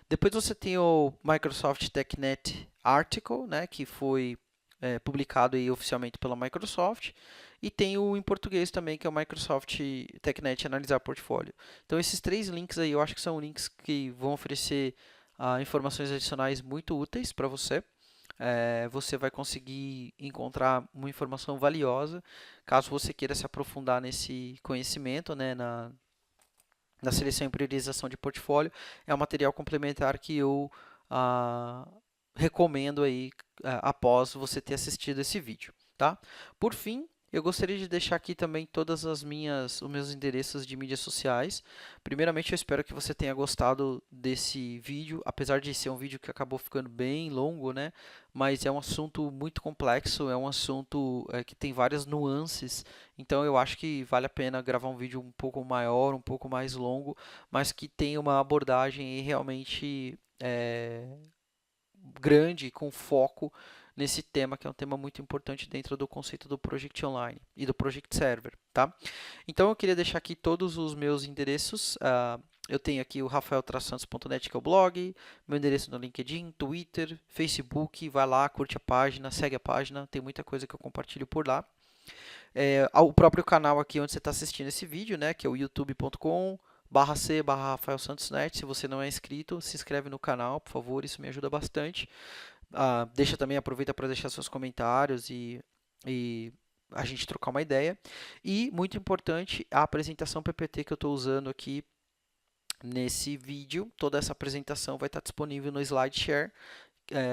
Depois você tem o Microsoft TechNet Article, né, que foi publicado aí oficialmente pela Microsoft, e tem o em português também, que é o Microsoft TechNet Analisar Portfólio. Então, esses três links aí eu acho que são links que vão oferecer informações adicionais muito úteis para você. Você vai conseguir encontrar uma informação valiosa, caso você queira se aprofundar nesse conhecimento, né, na seleção e priorização de portfólio. É um material complementar que eu recomendo aí após você ter assistido esse vídeo, tá? Por fim, Eu gostaria de deixar aqui também todas os meus endereços de mídias sociais. Primeiramente, eu espero que você tenha gostado desse vídeo, apesar de ser um vídeo que acabou ficando bem longo, né? Mas é um assunto muito complexo, é um assunto que tem várias nuances, então eu acho que vale a pena gravar um vídeo um pouco maior, um pouco mais longo, mas que tenha uma abordagem realmente grande, com foco nesse tema, que é um tema muito importante dentro do conceito do Project Online e do Project Server, tá? Então eu queria deixar aqui todos os meus endereços. Eu tenho aqui o rafaeltrasantos.net, que é o blog, meu endereço no LinkedIn, Twitter, Facebook. Vai lá, curte a página, segue a página, tem muita coisa que eu compartilho por lá. O próprio canal aqui onde você está assistindo esse vídeo, né, que é o youtube.com/c/rafaelsantosnet. Se você não é inscrito, se inscreve no canal, por favor, isso me ajuda bastante. Deixa também, aproveita para deixar seus comentários e a gente trocar uma ideia. E, muito importante, a apresentação PPT que eu estou usando aqui nesse vídeo. Toda essa apresentação vai estar disponível no SlideShare.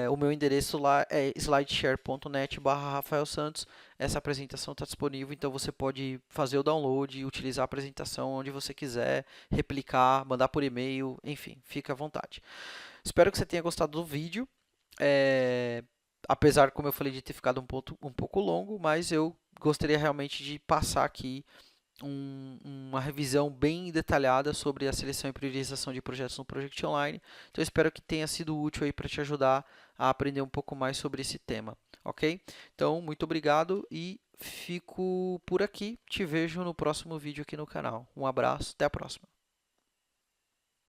O meu endereço lá é slideshare.net/rafaelsantos. Essa apresentação está disponível, então você pode fazer o download e utilizar a apresentação onde você quiser, replicar, mandar por e-mail, enfim, fica à vontade. Espero que você tenha gostado do vídeo. Apesar, como eu falei, de ter ficado um pouco longo, mas eu gostaria realmente de passar aqui uma revisão bem detalhada sobre a seleção e priorização de projetos no Project Online. Então, eu espero que tenha sido útil aí para te ajudar a aprender um pouco mais sobre esse tema, ok? Então, muito obrigado e fico por aqui. Te vejo no próximo vídeo aqui no canal. Um abraço, até a próxima.